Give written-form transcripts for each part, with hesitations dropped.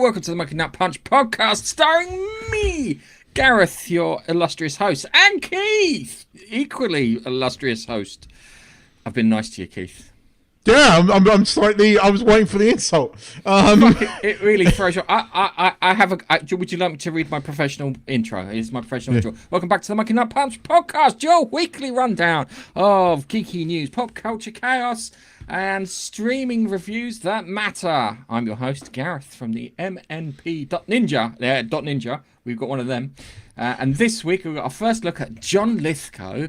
welcome to the Monkey Nut Punch podcast, starring me, Gareth, your illustrious host, and Keith, equally illustrious host. I've been nice to you, Keith. Yeah, I'm slightly. I was waiting for the insult. It really throws you. Would you like me to read my professional intro? It's my professional intro. Welcome back to the Monkey Nut Punch podcast, your weekly rundown of geeky news, pop culture chaos, and streaming reviews that matter. I'm your host, Gareth, from the MNP.Ninja. We've got one of them. And this week, we've got our first look at John Lithgow,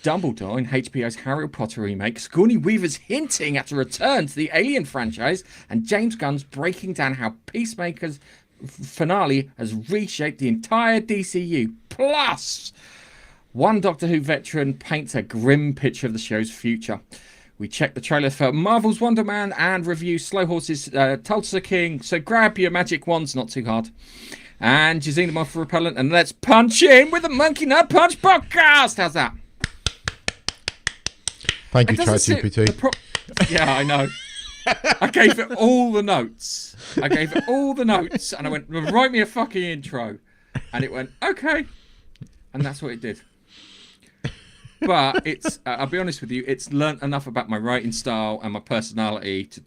Dumbledore in HBO's Harry Potter remake, Sigourney Weaver's hinting at a return to the Alien franchise, and James Gunn's breaking down how Peacemaker's finale has reshaped the entire DCU. Plus, one Doctor Who veteran paints a grim picture of the show's future. We check the trailer for Marvel's Wonder Man and review Slow Horse's Tulsa King, so grab your magic wands, not too hard. And your Xenomorph repellent, and let's punch in with the Monkey Nut Punch podcast. How's that? Thank you, ChatGPT. Yeah, I know. I gave it all the notes. And I went, write me a fucking intro. And it went, okay. And that's what it did. But it's, I'll be honest with you, it's learnt enough about my writing style and my personality to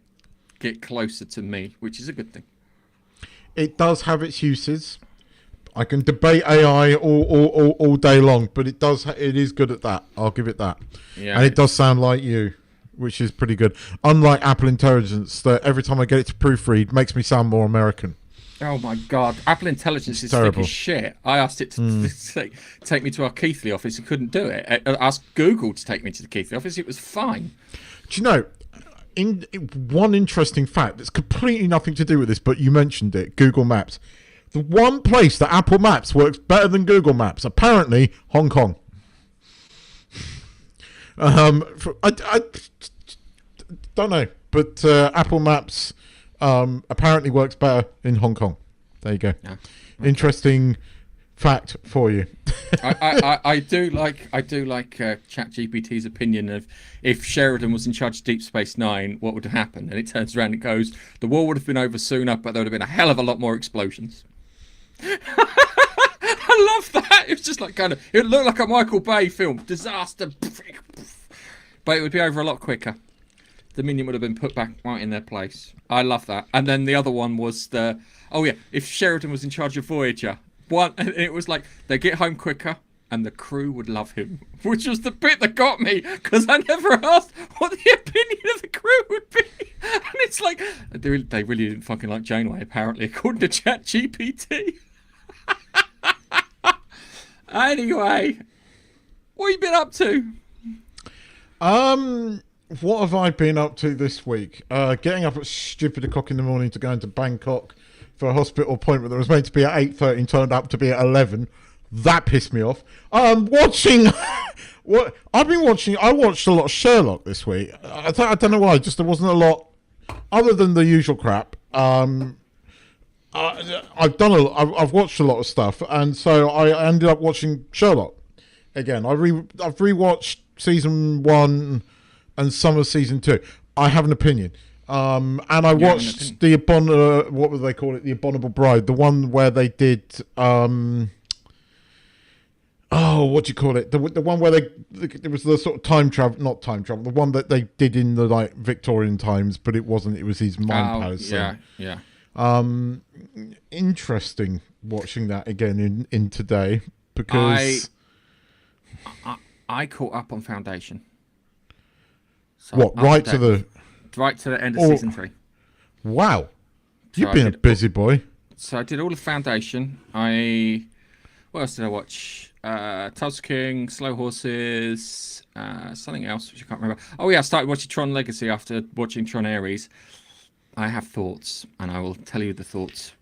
get closer to me, which is a good thing. It does have its uses. I can debate AI all day long, but it is good at that. I'll give it that. Yeah. And it does sound like you, which is pretty good. Unlike Apple Intelligence, that every time I get it to proofread, makes me sound more American. Oh my God. Apple Intelligence is thick as shit. I asked it to take me to our Keithley office. It couldn't do it. I asked Google to take me to the Keithley office. It was fine. Do you know, one interesting fact that's completely nothing to do with this, but you mentioned it, Google Maps. The one place that Apple Maps works better than Google Maps, apparently Hong Kong. I don't know, but Apple Maps apparently works better in Hong Kong. There you go. Yeah. Okay. Interesting fact for you. I do like ChatGPT's opinion of if Sheridan was in charge of Deep Space Nine, what would have happened? And it turns around and goes, the war would have been over sooner, but there would have been a hell of a lot more explosions. I love that. It was just like it looked like a Michael Bay film, disaster, but it would be over a lot quicker. Dominion would have been put back right in their place. I love that. And then the other one was if Sheridan was in charge of Voyager, it was like they get home quicker and the crew would love him, which was the bit that got me, because I never asked what the opinion of the crew would be. And it's like, they really didn't fucking like Janeway, apparently, according to ChatGPT. Anyway, what have you been up to? What have I been up to this week? Getting up at stupid o'clock in the morning to go into Bangkok for a hospital appointment that was meant to be at 8:30 and turned up to be at 11. That pissed me off. Watching what I've been watching. I watched a lot of Sherlock this week. I don't know why. Just there wasn't a lot other than the usual crap. I've watched a lot of stuff, and so I ended up watching Sherlock again. I've rewatched season 1 and some of season 2. I have an opinion. And I watched the what would they call it? The Abominable Bride, the one where they did what do you call it? The one where it was the sort of not time travel, the one that they did in the like Victorian times, but it wasn't. It was his mind powers. Yeah. Interesting watching that again in today, because I caught up on Foundation. So right to the end of season 3. Wow, you've been a busy boy. So I did all of Foundation. What else did I watch? Tulsa King, Slow Horses, something else which I can't remember. Oh yeah, I started watching Tron Legacy after watching Tron Ares. I have thoughts, and I will tell you the thoughts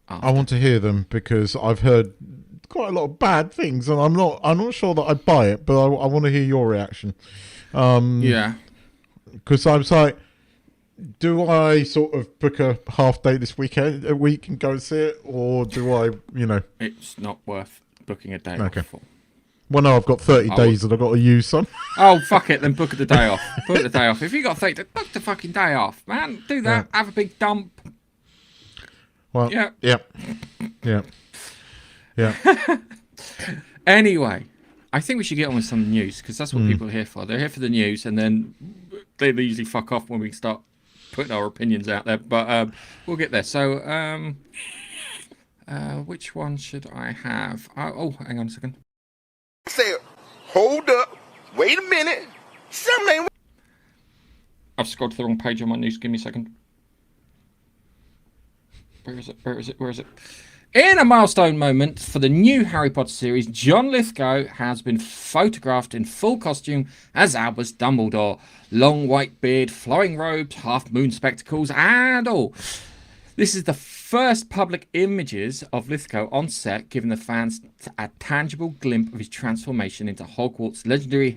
after. I want to hear them, because I've heard quite a lot of bad things, and I'm not sure that I buy it, but I want to hear your reaction. Yeah. Because I was like, do I sort of book a half day this week and go and see it, or do I, It's not worth booking a day off for. Well, no, I've got 30 days that I've got to use some. Oh, fuck it, then book the day off. Book the day off. If you got 30 days, book the fucking day off, man. Do that. Yeah. Have a big dump. Well, Yeah. Yeah. Anyway, I think we should get on with some news because that's what people are here for. They're here for the news, and then they usually fuck off when we start putting our opinions out there. But we'll get there. So, which one should I have? Oh, hang on a second. Say, hold up, wait a minute, something ain't. I've scrolled to the wrong page on my news. Give me a second. Where is it? In a milestone moment for the new Harry Potter series, John Lithgow has been photographed in full costume as Albus Dumbledore. Long white beard, flowing robes, half-moon spectacles, and all. This is the first public images of Lithgow on set, giving the fans a tangible glimpse of his transformation into Hogwarts' legendary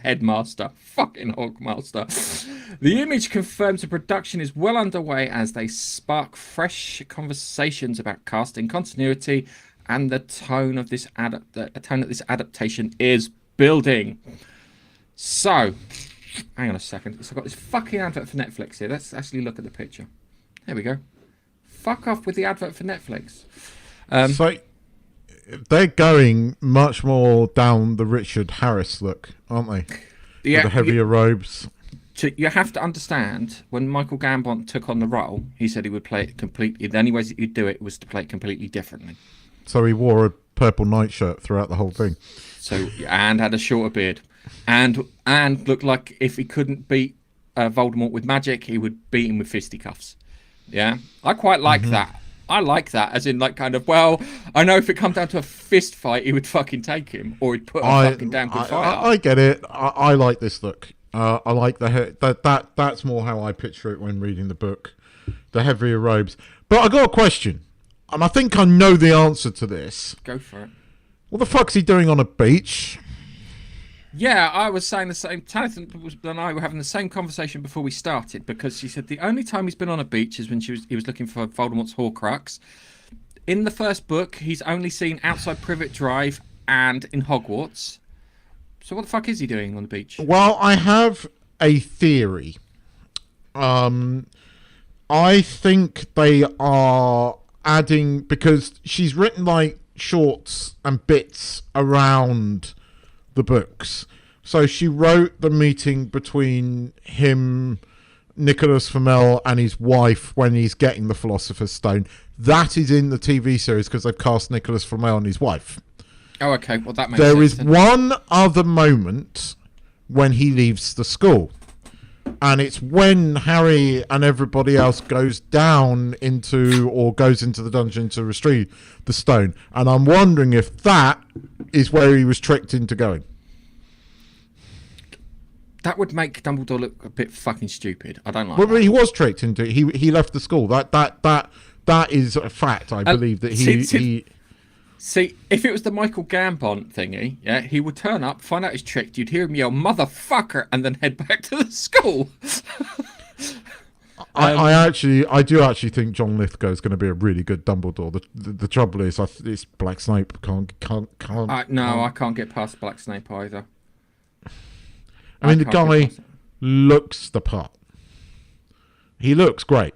headmaster. Fucking Hogmaster. The image confirms the production is well underway as they spark fresh conversations about casting continuity and the tone of this adaptation is building. So, hang on a second. So I've got this fucking advert for Netflix here. Let's actually look at the picture. There we go. Fuck off with the advert for Netflix. So they're going much more down the Richard Harris look, aren't they? Yeah, with the heavier robes. You have to understand, when Michael Gambon took on the role, he said he would play it completely. The only way that he'd do it was to play it completely differently. So he wore a purple nightshirt throughout the whole thing. So and had a shorter beard, and looked like if he couldn't beat Voldemort with magic, he would beat him with fisticuffs. Yeah, I quite like that. I like that, as in, like, kind of, well, I know if it comes down to a fist fight, he would fucking take him, or he'd put a fucking damn good fight up. I get it. I like this look. I like that's more how I picture it when reading the book. The heavier robes. But I got a question, and I think I know the answer to this. Go for it. What the fuck's he doing on a beach? Yeah, I was saying the same. Tanith and I were having the same conversation before we started, because she said the only time he's been on a beach is when he was looking for Voldemort's Horcrux. In the first book, he's only seen outside Privet Drive and in Hogwarts. So what the fuck is he doing on the beach? Well, I have a theory. I think they are adding, because she's written like shorts and bits around the books. So she wrote the meeting between him, Nicholas Flamel, and his wife when he's getting the Philosopher's Stone. That is in the TV series because they've cast Nicholas Flamel and his wife. Oh, okay. Well, that makes sense. There is one other moment when he leaves the school, and it's when Harry and everybody else goes down into, or goes into the dungeon to retrieve the stone. And I'm wondering if that is where he was tricked into going. That would make Dumbledore look a bit fucking stupid. I don't like Well, that. but he was tricked into. He left the school. That is a fact. I believe that he. See, if it was the Michael Gambon thingy, yeah, he would turn up, find out he's tricked, you'd hear him yell, "Motherfucker," and then head back to the school. I do actually think John Lithgow is going to be a really good Dumbledore. The trouble is, it's Black Snape can't. I can't get past Black Snape either. I mean, the guy looks the part. He looks great,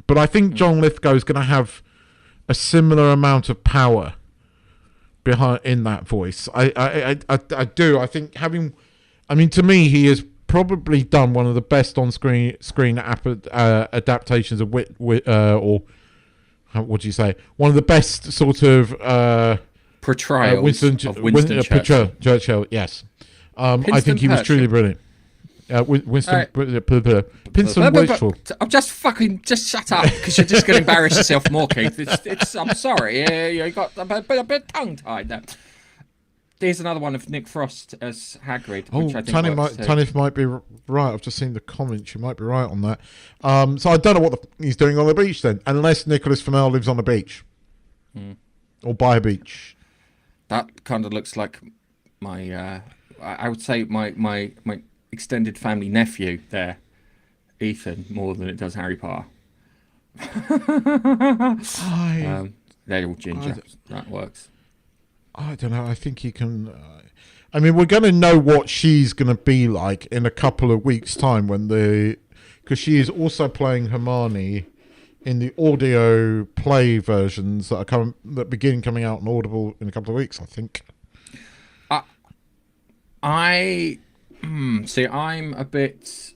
but I think John Lithgow is going to have a similar amount of power behind in that voice. I do. I think having, I mean, to me, he has probably done one of the best on-screen adaptations of or what do you say? One of the best sort of portrayals of Winston Churchill. Churchill, yes. I think he was truly brilliant. Winston Wishful. I'm just shut up, because you're just going to embarrass yourself more, Keith. I'm sorry. You got a bit tongue-tied there. There's another one of Nick Frost as Hagrid, which I think Tanith might be right. I've just seen the comments. You might be right on that. So I don't know what he's doing on the beach then, unless Nicholas Flamel lives on a beach or by a beach. That kind of looks like my. I would say my extended family nephew there, Ethan, more than it does Harry Potter. They're all ginger. That works. I don't know. I think he can. I mean, we're going to know what she's going to be like in a couple of weeks' time because she is also playing Hermione in the audio play versions that begin coming out on Audible in a couple of weeks, I think. See, I'm a bit.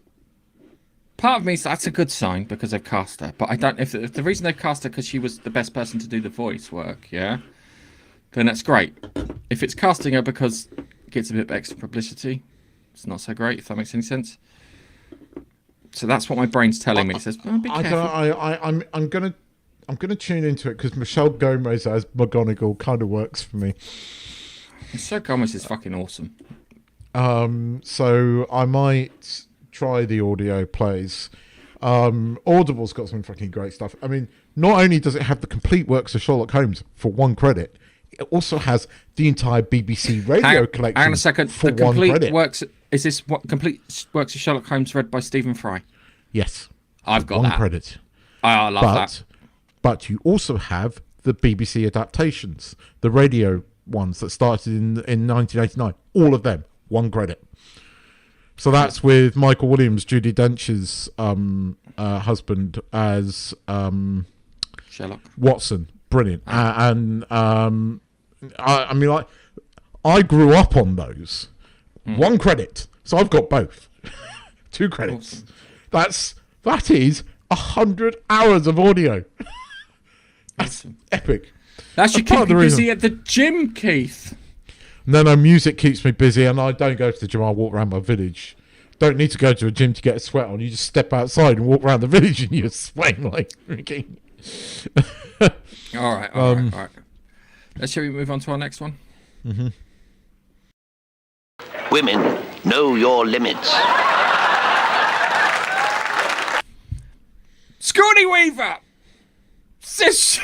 Part of me says that's a good sign because they've cast her, but I don't. If the reason they've cast her because she was the best person to do the voice work, yeah, then that's great. If it's casting her because it gets a bit of extra publicity, it's not so great. If that makes any sense. So that's what my brain's telling me. It says, oh, be careful. I'm gonna tune into it because Michelle Gomez as McGonagall kind of works for me. So Gomez is fucking awesome. So I might try the audio plays. Audible's got some fucking great stuff. I mean, not only does it have the complete works of Sherlock Holmes for one credit, it also has the entire BBC radio collection. Hang on a second. For the one complete credit. works. Is this what complete works of Sherlock Holmes read by Stephen Fry? Yes, I've got one that. credit. I love that. But you also have the BBC adaptations, the radio ones that started in 1989. All of them, one credit. So that's with Michael Williams, Judi Dench's husband, as Sherlock Watson. Brilliant. I mean, like, I grew up on those. One credit. So I've got both. 2 credits. Awesome. That is 100 hours of audio. That's epic. That should keep you busy at the gym, Keith. No, music keeps me busy, and I don't go to the gym. I walk around my village. Don't need to go to a gym to get a sweat on. You just step outside and walk around the village, and you're sweating like freaking. All right. Shall we move on to our next one? Mm-hmm. Women, know your limits. Sigourney Weaver says she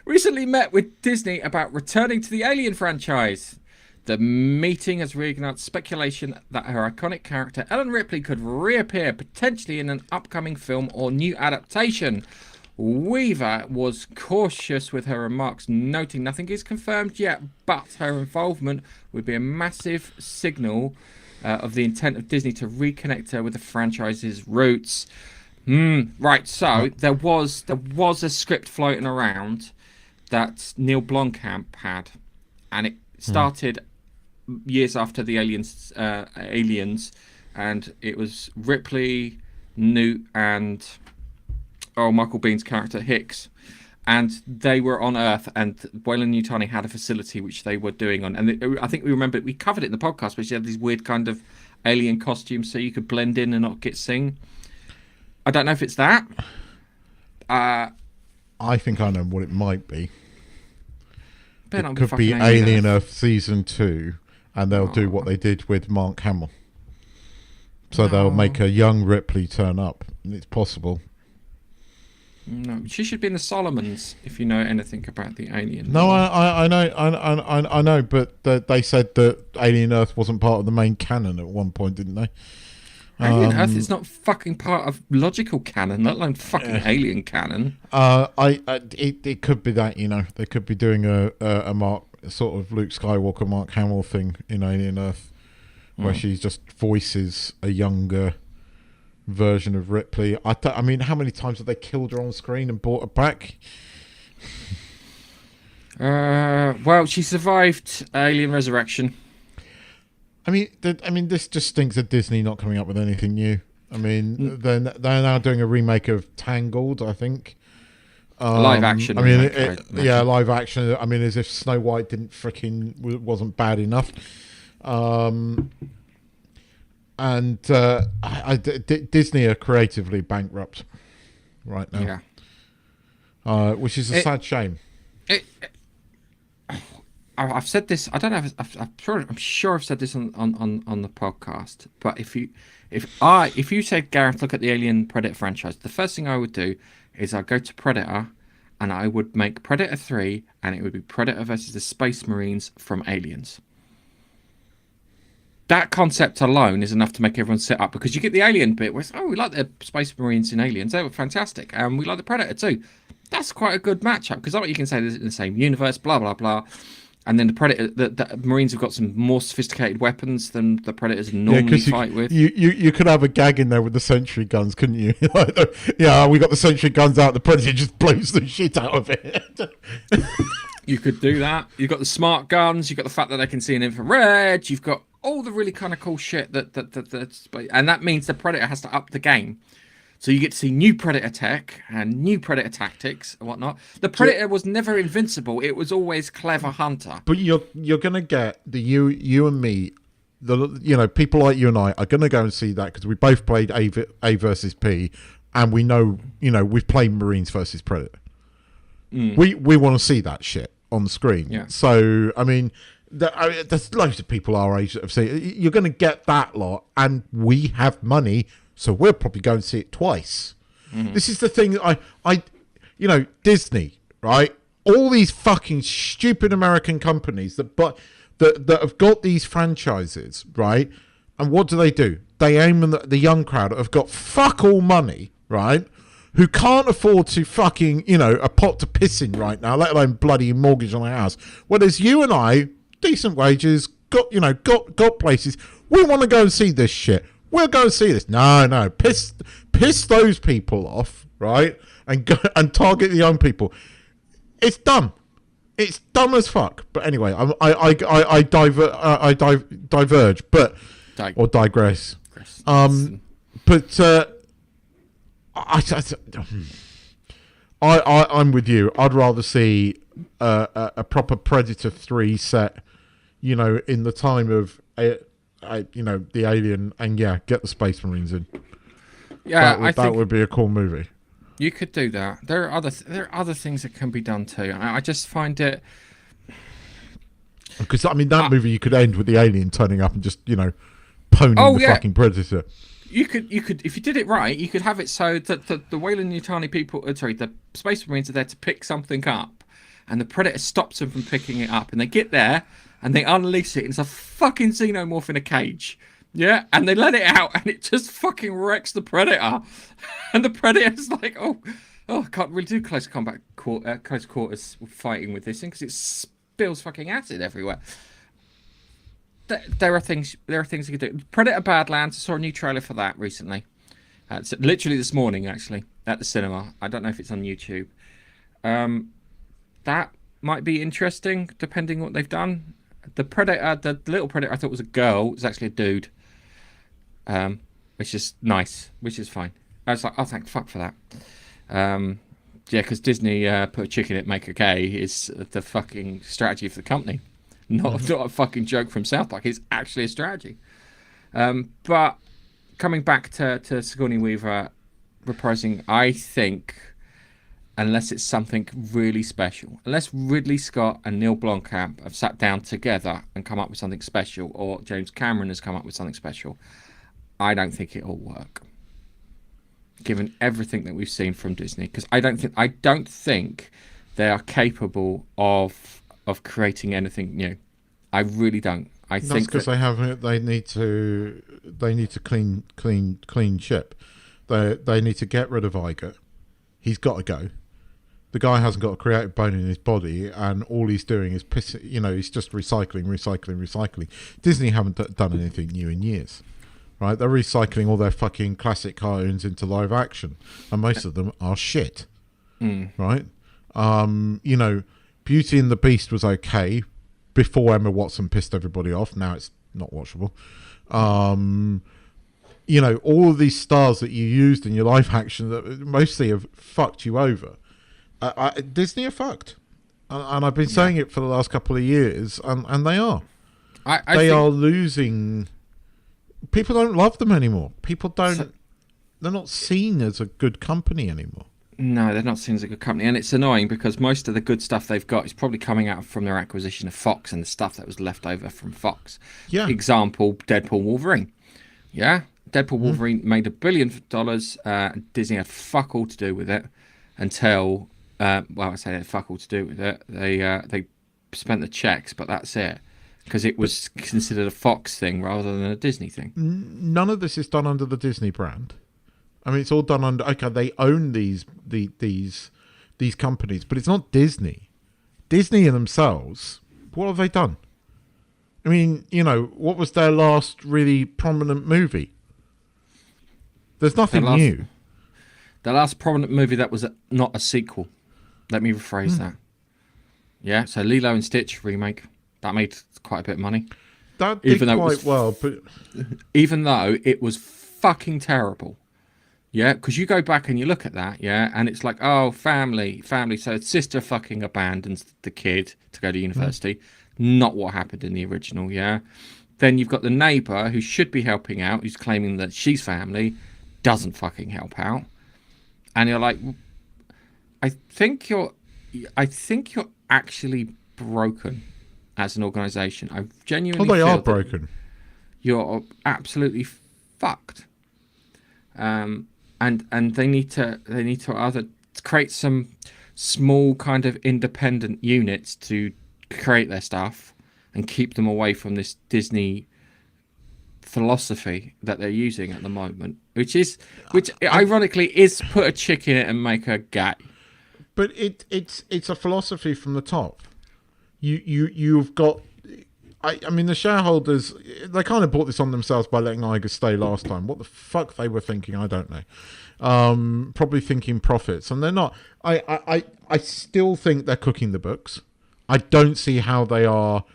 recently met with Disney about returning to the Alien franchise. The meeting has reignited speculation that her iconic character Ellen Ripley could reappear potentially in an upcoming film or new adaptation. Weaver was cautious with her remarks, noting nothing is confirmed yet, but her involvement would be a massive signal of the intent of Disney to reconnect her with the franchise's roots. Right, so there was a script floating around that Neil Blomkamp had, and it started years after the Aliens, and it was Ripley, Newt, and Michael Bihn's character Hicks, and they were on Earth, and Weyland-Yutani had a facility which they were doing on, and I think we covered it in the podcast, which had these weird kind of alien costumes so you could blend in and not get seen. I don't know if it's that. I think I know what it might be. It could be Alien Earth Season 2, and they'll do what they did with Mark Hamill. So they'll make a young Ripley turn up. It's possible. No, she should be in the Solomons if you know anything about the Alien. No, I know, but they said that Alien Earth wasn't part of the main canon at one point, didn't they? Alien Earth is not fucking part of logical canon, let alone fucking alien canon. It could be that, you know, they could be doing a Mark, sort of Luke Skywalker, Mark Hamill thing in Alien Earth, where she just voices a younger version of Ripley. I mean, how many times have they killed her on screen and brought her back? Well, she survived Alien Resurrection. I mean, this just stinks of Disney not coming up with anything new. I mean, they're now doing a remake of Tangled, I think. Live action. I mean, live action. I mean, as if Snow White wasn't bad enough. Disney are creatively bankrupt right now. Yeah. Which is a sad shame. I've said this. I don't know. I'm sure I've said this on the podcast. But if you said, Gareth, look at the Alien Predator franchise, the first thing I would do is I'd go to Predator, and I would make Predator 3, and it would be Predator versus the Space Marines from Aliens. That concept alone is enough to make everyone sit up, because you get the Alien bit where it's, we like the Space Marines in Aliens, they were fantastic, and we like the Predator too. That's quite a good matchup, because you can say they're in the same universe, blah blah blah. And then the Predator, the Marines have got some more sophisticated weapons than the Predators normally fight with. You could have a gag in there with the sentry guns, couldn't you? Yeah, we got the sentry guns out. The Predator just blows the shit out of it. You could do that. You've got the smart guns. You've got the fact that they can see in infrared. You've got all the really kind of cool shit and that means the Predator has to up the game. So you get to see new Predator tech and new Predator tactics and whatnot. The Predator was never invincible. It was always clever hunter. But you're gonna get you and me, people like you and I are gonna go and see that because we both played A versus P, and we know we've played Marines versus Predator. We want to see that shit on the screen. Yeah. So I mean, there's loads of people our age that have seen it. You're gonna get that lot, and we have money. So we'll probably go and see it twice. This is the thing. Disney, right? All these fucking stupid American companies that have got these franchises, right? And what do? They aim at the young crowd that have got fuck all money, right? Who can't afford to fucking, a pot to piss in right now, let alone bloody mortgage on a house. Whereas you and I, decent wages, got places. We want to go and see this shit. We'll go and see this. No. Piss those people off, right? And go and target the young people. It's dumb. It's dumb as fuck. But anyway, I diverge, or digress. I'm with you. I'd rather see a proper Predator 3 set, in the time of. The Alien, and get the Space Marines in. Yeah, that would be a cool movie. You could do that. There are other things that can be done too. I just find it because that movie you could end with the Alien turning up and just poning the fucking Predator. You could if you did it right, you could have it so that the Weyland-Yutani people, the Space Marines are there to pick something up, and the Predator stops them from picking it up, and they get there. And they unleash it. And it's a fucking xenomorph in a cage. Yeah? And they let it out. And it just fucking wrecks the Predator. And the Predator's like, I can't really do close quarters fighting with this thing. Because it spills fucking acid everywhere. There are things you can do. Predator Badlands. I saw a new trailer for that recently. So literally this morning, actually. At the cinema. I don't know if it's on YouTube. That might be interesting, depending on what they've done. The Predator, the little Predator I thought was a girl. It was actually a dude. Which is nice. Which is fine. I was like, oh, thank fuck for that. Because Disney put a chick in it, make her gay is the fucking strategy for the company. Not a fucking joke from South Park. It's actually a strategy. But coming back to Sigourney Weaver reprising, I think... unless it's something really special. Unless Ridley Scott and Neil Blomkamp have sat down together and come up with something special, or James Cameron has come up with something special, I don't think it'll work. Given everything that we've seen from Disney, because I don't think they are capable of creating anything new. I really don't. I think because they need to clean ship. They need to get rid of Iger. He's got to go. The guy hasn't got a creative bone in his body, and all he's doing is he's just recycling. Disney haven't done anything new in years, right? They're recycling all their fucking classic cartoons into live action, and most of them are shit, right? Beauty and the Beast was okay before Emma Watson pissed everybody off. Now it's not watchable. All of these stars that you used in your live action that mostly have fucked you over. Disney are fucked, and I've been saying it for the last couple of years, and they are. They are losing. People don't love them anymore. People don't. They're not seen as a good company anymore. No, they're not seen as a good company, and it's annoying because most of the good stuff they've got is probably coming out from their acquisition of Fox and the stuff that was left over from Fox. Yeah. Example: Deadpool, Wolverine. Yeah. Deadpool Wolverine made $1 billion. Disney had fuck all to do with it until, I say they had fuck all to do with it. They spent the checks, but that's it, because it was considered a Fox thing rather than a Disney thing. None of this is done under the Disney brand. I mean, it's all done under. Okay, they own these companies, but it's not Disney. Disney in themselves. What have they done? I mean, what was their last really prominent movie? There's nothing new. The last prominent movie that was not a sequel. Let me rephrase that. Yeah, so Lilo and Stitch remake. That made quite a bit of money. That did quite well, but... Even though it was fucking terrible. Yeah, because you go back and you look at that, yeah, and it's like, oh, family. So sister fucking abandons the kid to go to university. Not what happened in the original, yeah. Then you've got the neighbour who should be helping out, who's claiming that she's family, doesn't fucking help out. And you're like, I think you're actually broken as an organisation. I genuinely they feel are broken. You're absolutely fucked. And they need to either create some small kind of independent units to create their stuff and keep them away from this Disney philosophy that they're using at the moment, which ironically is put a chick in it and make her gay. But it's a philosophy from the top. You've got. I mean, the shareholders, they kind of brought this on themselves by letting Iger stay last time. What the fuck they were thinking, I don't know. Probably thinking profits, and they're not. I still think they're cooking the books. I don't see how they are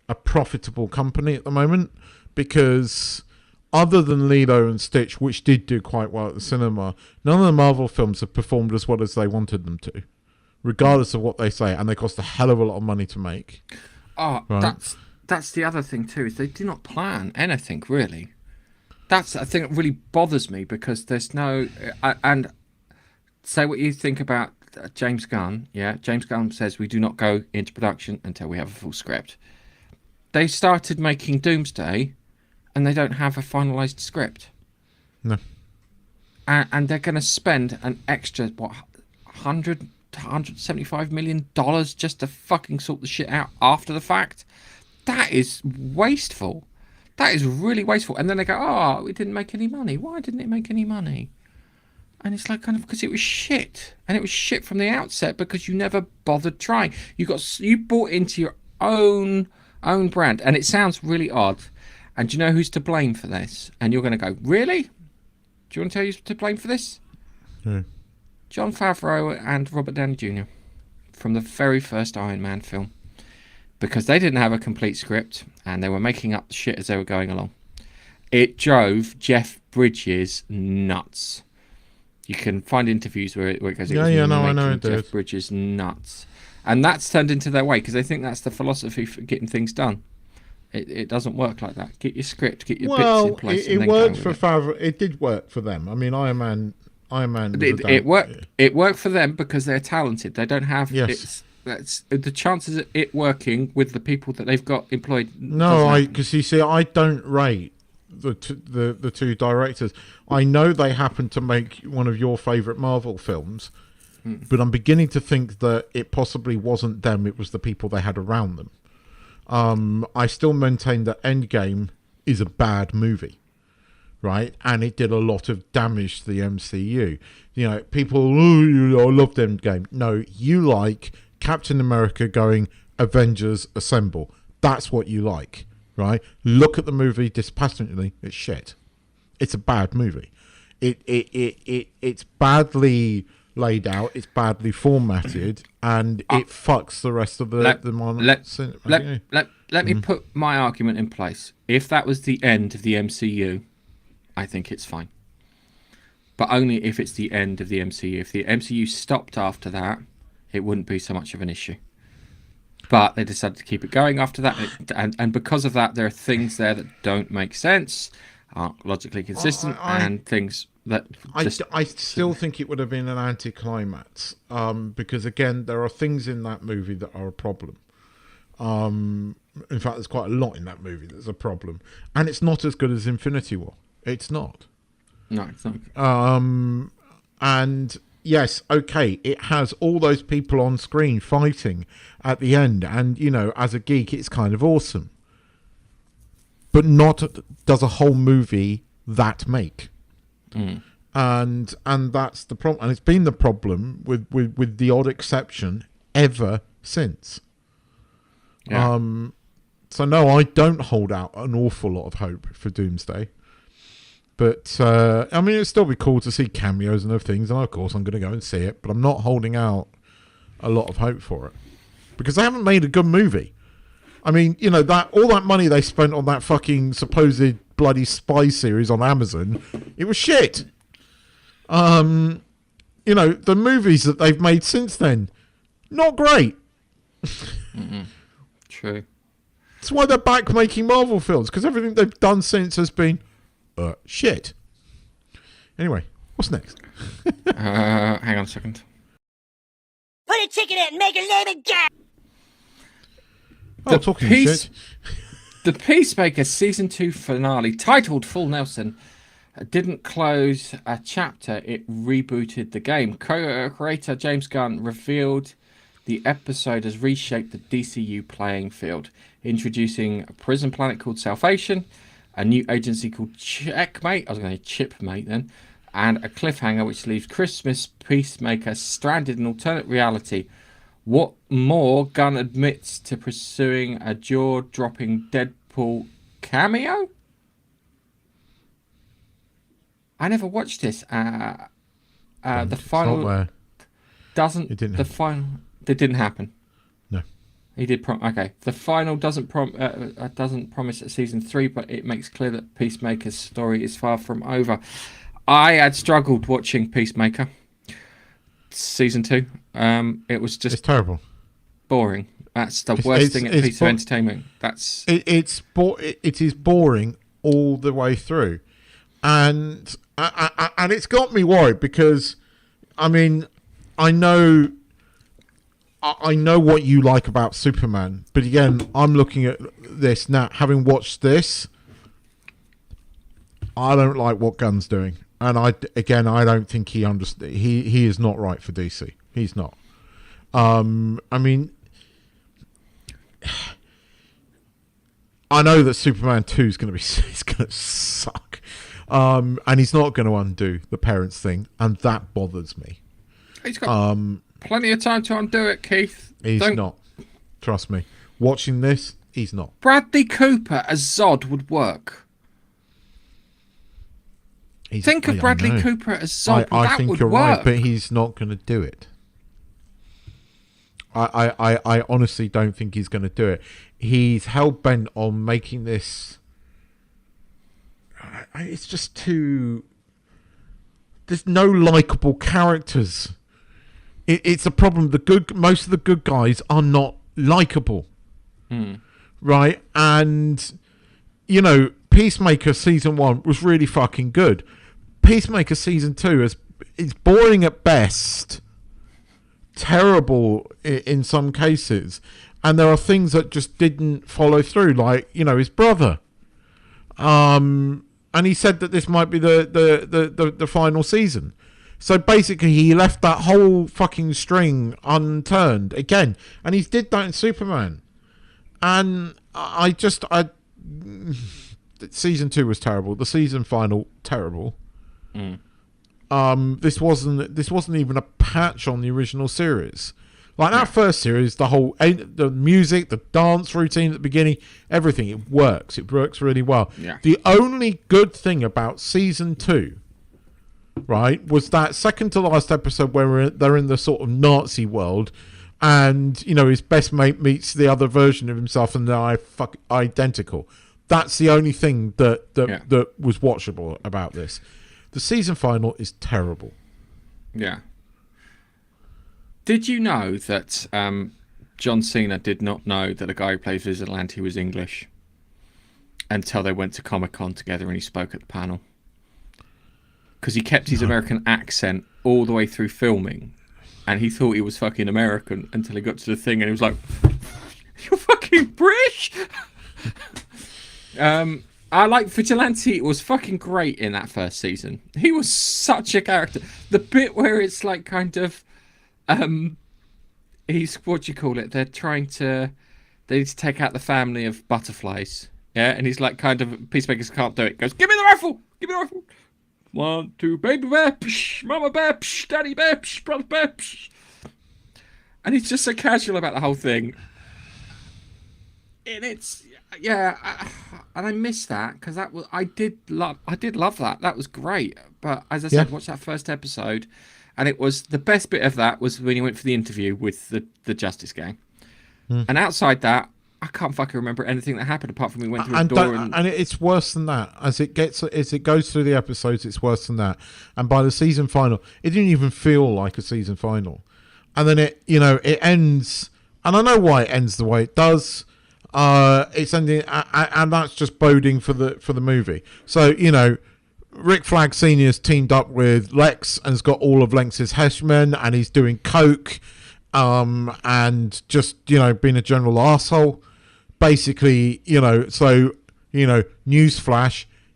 a profitable company at the moment, because other than Lilo and Stitch, which did do quite well at the cinema, none of the Marvel films have performed as well as they wanted them to, regardless of what they say, and they cost a hell of a lot of money to make. Oh, right? That's the other thing too, is they do not plan anything really. That's a thing that really bothers me, because there's no... and say what you think about James Gunn. Yeah, James Gunn says we do not go into production until we have a full script. They started making Doomsday, and they don't have a finalised script. No. And they're going to spend an extra, $175 million just to fucking sort the shit out after the fact? That is wasteful. That is really wasteful. And then they go, oh, it didn't make any money. Why didn't it make any money? And it's like, kind of because it was shit. And it was shit from the outset because you never bothered trying. You bought into your own brand. And it sounds really odd. And do you know who's to blame for this? And you're going to go, really? Do you want to tell you who's to blame for this? Jon Favreau and Robert Downey Jr. from the very first Iron Man film. Because they didn't have a complete script and they were making up shit as they were going along. It drove Jeff Bridges nuts. You can find interviews where it goes, I know it did. Jeff Bridges nuts. And that's turned into their way, because they think that's the philosophy for getting things done. It doesn't work like that. Get your script, get your bits in place. It worked for Favreau. It did work for them. I mean, Iron Man. It worked. It worked for them because they're talented. They don't have. Yes. That's the chances of it working with the people that they've got employed. No, because you see, I don't rate the two directors. I know they happen to make one of your favourite Marvel films, but I'm beginning to think that it possibly wasn't them. It was the people they had around them. I still maintain that Endgame is a bad movie, right? And it did a lot of damage to the MCU. You know, people, I loved Endgame. No, you like Captain America going, Avengers Assemble. That's what you like, right? Look at the movie dispassionately. It's shit. It's a bad movie. It's badly laid out. It's badly formatted, and it fucks the rest of the Let me put my argument in place. If that was the end of the MCU, I think it's fine. But only if it's the end of the MCU. If the MCU stopped after that, it wouldn't be so much of an issue. But they decided to keep it going after that, and because of that, there are things there that don't make sense, aren't logically consistent, and things that I still think it would have been an anticlimax, because again, there are things in that movie that are a problem. In fact, there's quite a lot in that movie that's a problem, and it's not as good as Infinity War. It's not. No, it's not. And yes, okay, it has all those people on screen fighting at the end, and you know, as a geek, it's kind of awesome. But not does a whole movie that make. And that's the problem, and it's been the problem with the odd exception ever since. Yeah. So no, I don't hold out an awful lot of hope for Doomsday. But I mean, it'd still be cool to see cameos and other things, and of course I'm going to go and see it. But I'm not holding out a lot of hope for it because they haven't made a good movie. I mean, you know, that all that money they spent on that fucking supposed bloody spy series on Amazon, it was shit. You know, the movies that they've made since then, not great. True. That's why they're back making Marvel films, because everything they've done since has been shit. Anyway, what's next? Hang on a second. Put a chicken in and make a name again! Oh, talking shit. The Peacemaker Season 2 finale, titled Full Nelson, didn't close a chapter, it rebooted the game. Co-creator James Gunn revealed the episode has reshaped the DCU playing field, introducing a prison planet called Salvation, a new agency called Checkmate, I was going to say Chipmate then, and a cliffhanger which leaves Christmas Peacemaker stranded in alternate reality. What more, Gunn admits to pursuing a jaw-dropping Deadpool cameo? I never watched this. The final doesn't. It didn't the happen. final. It didn't happen. No. He did. Okay. The final doesn't promise a season 3, but it makes clear that Peacemaker's story is far from over. I had struggled watching Peacemaker season 2. It was just It's terrible. boring. That's the worst thing at a piece of entertainment. That's it is boring all the way through, and it's got me worried because, I mean, I know what you like about Superman, but again, I'm looking at this now, having watched this. I don't like what Gunn's doing, and I don't think he understands. He is not right for DC. He's not. I mean, I know that Superman 2 is going to be it's going to suck, and he's not going to undo the parents thing, and that bothers me. he's got plenty of time to undo it, Keith. He's not. Trust me. Watching this, he's not. Bradley Cooper as Zod would work. Think of Bradley Cooper as Zod. I think would you're work. right, but he's not going to do it. I honestly don't think he's going to do it. He's hell bent on making this. It's just too. There's no likable characters. It's a problem. Most of the good guys are not likable, right? And you know, Peacemaker season 1 was really fucking good. Peacemaker season 2 is boring at best, terrible in some cases, and there are things that just didn't follow through, like, you know, his brother. And he said that this might be the final season. So basically, he left that whole fucking string unturned again, and he did that in Superman. And season 2 was terrible. The season final, terrible. This wasn't even a patch on the original series. Like that first series, the music, the dance routine at the beginning, everything, it works. It works really well. Yeah. The only good thing about season 2, right, was that second to last episode where they're in the sort of Nazi world, and you know his best mate meets the other version of himself, and they're identical. That's the only thing that was watchable about this. The season final is terrible. Yeah. Did you know that John Cena did not know that the guy who plays Vigilante was English until they went to Comic-Con together and he spoke at the panel? Because he kept his American accent all the way through filming, and he thought he was fucking American until he got to the thing and he was like, "You're fucking British?" I like Vigilante. It was fucking great in that first season. He was such a character. The bit where it's like kind of he's, what do you call it? They need to take out the family of butterflies. Yeah, and he's like kind of, Peacemakers can't do it. He goes, "Give me the rifle! Give me the rifle! 1, 2, baby bear, psh, mama bear, psh, daddy bear, psh, brother bear, psh." And he's just so casual about the whole thing. and it's and I miss that because I did love that. That was great. But as I said, watch that first episode, and it was the best bit of that was when he went for the interview with the Justice Gang, and outside that, I can't fucking remember anything that happened apart from we went through a door and it's worse than that. As it goes through the episodes, it's worse than that. And by the season final, it didn't even feel like a season final. And then it ends, and I know why it ends the way it does. It's ending, and that's just boding for the movie. So Rick Flag Senior's teamed up with Lex and has got all of Lex's henchmen, and he's doing coke, and just being a general arsehole. Basically, newsflash,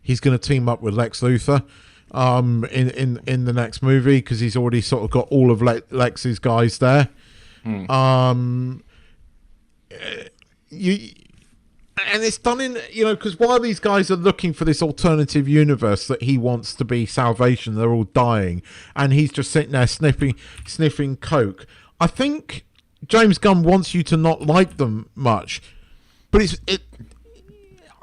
he's going to team up with Lex Luthor in the next movie because he's already sort of got all of Lex's guys there. And it's done in because while these guys are looking for this alternative universe that he wants to be salvation, they're all dying, and he's just sitting there sniffing coke. I think James Gunn wants you to not like them much, but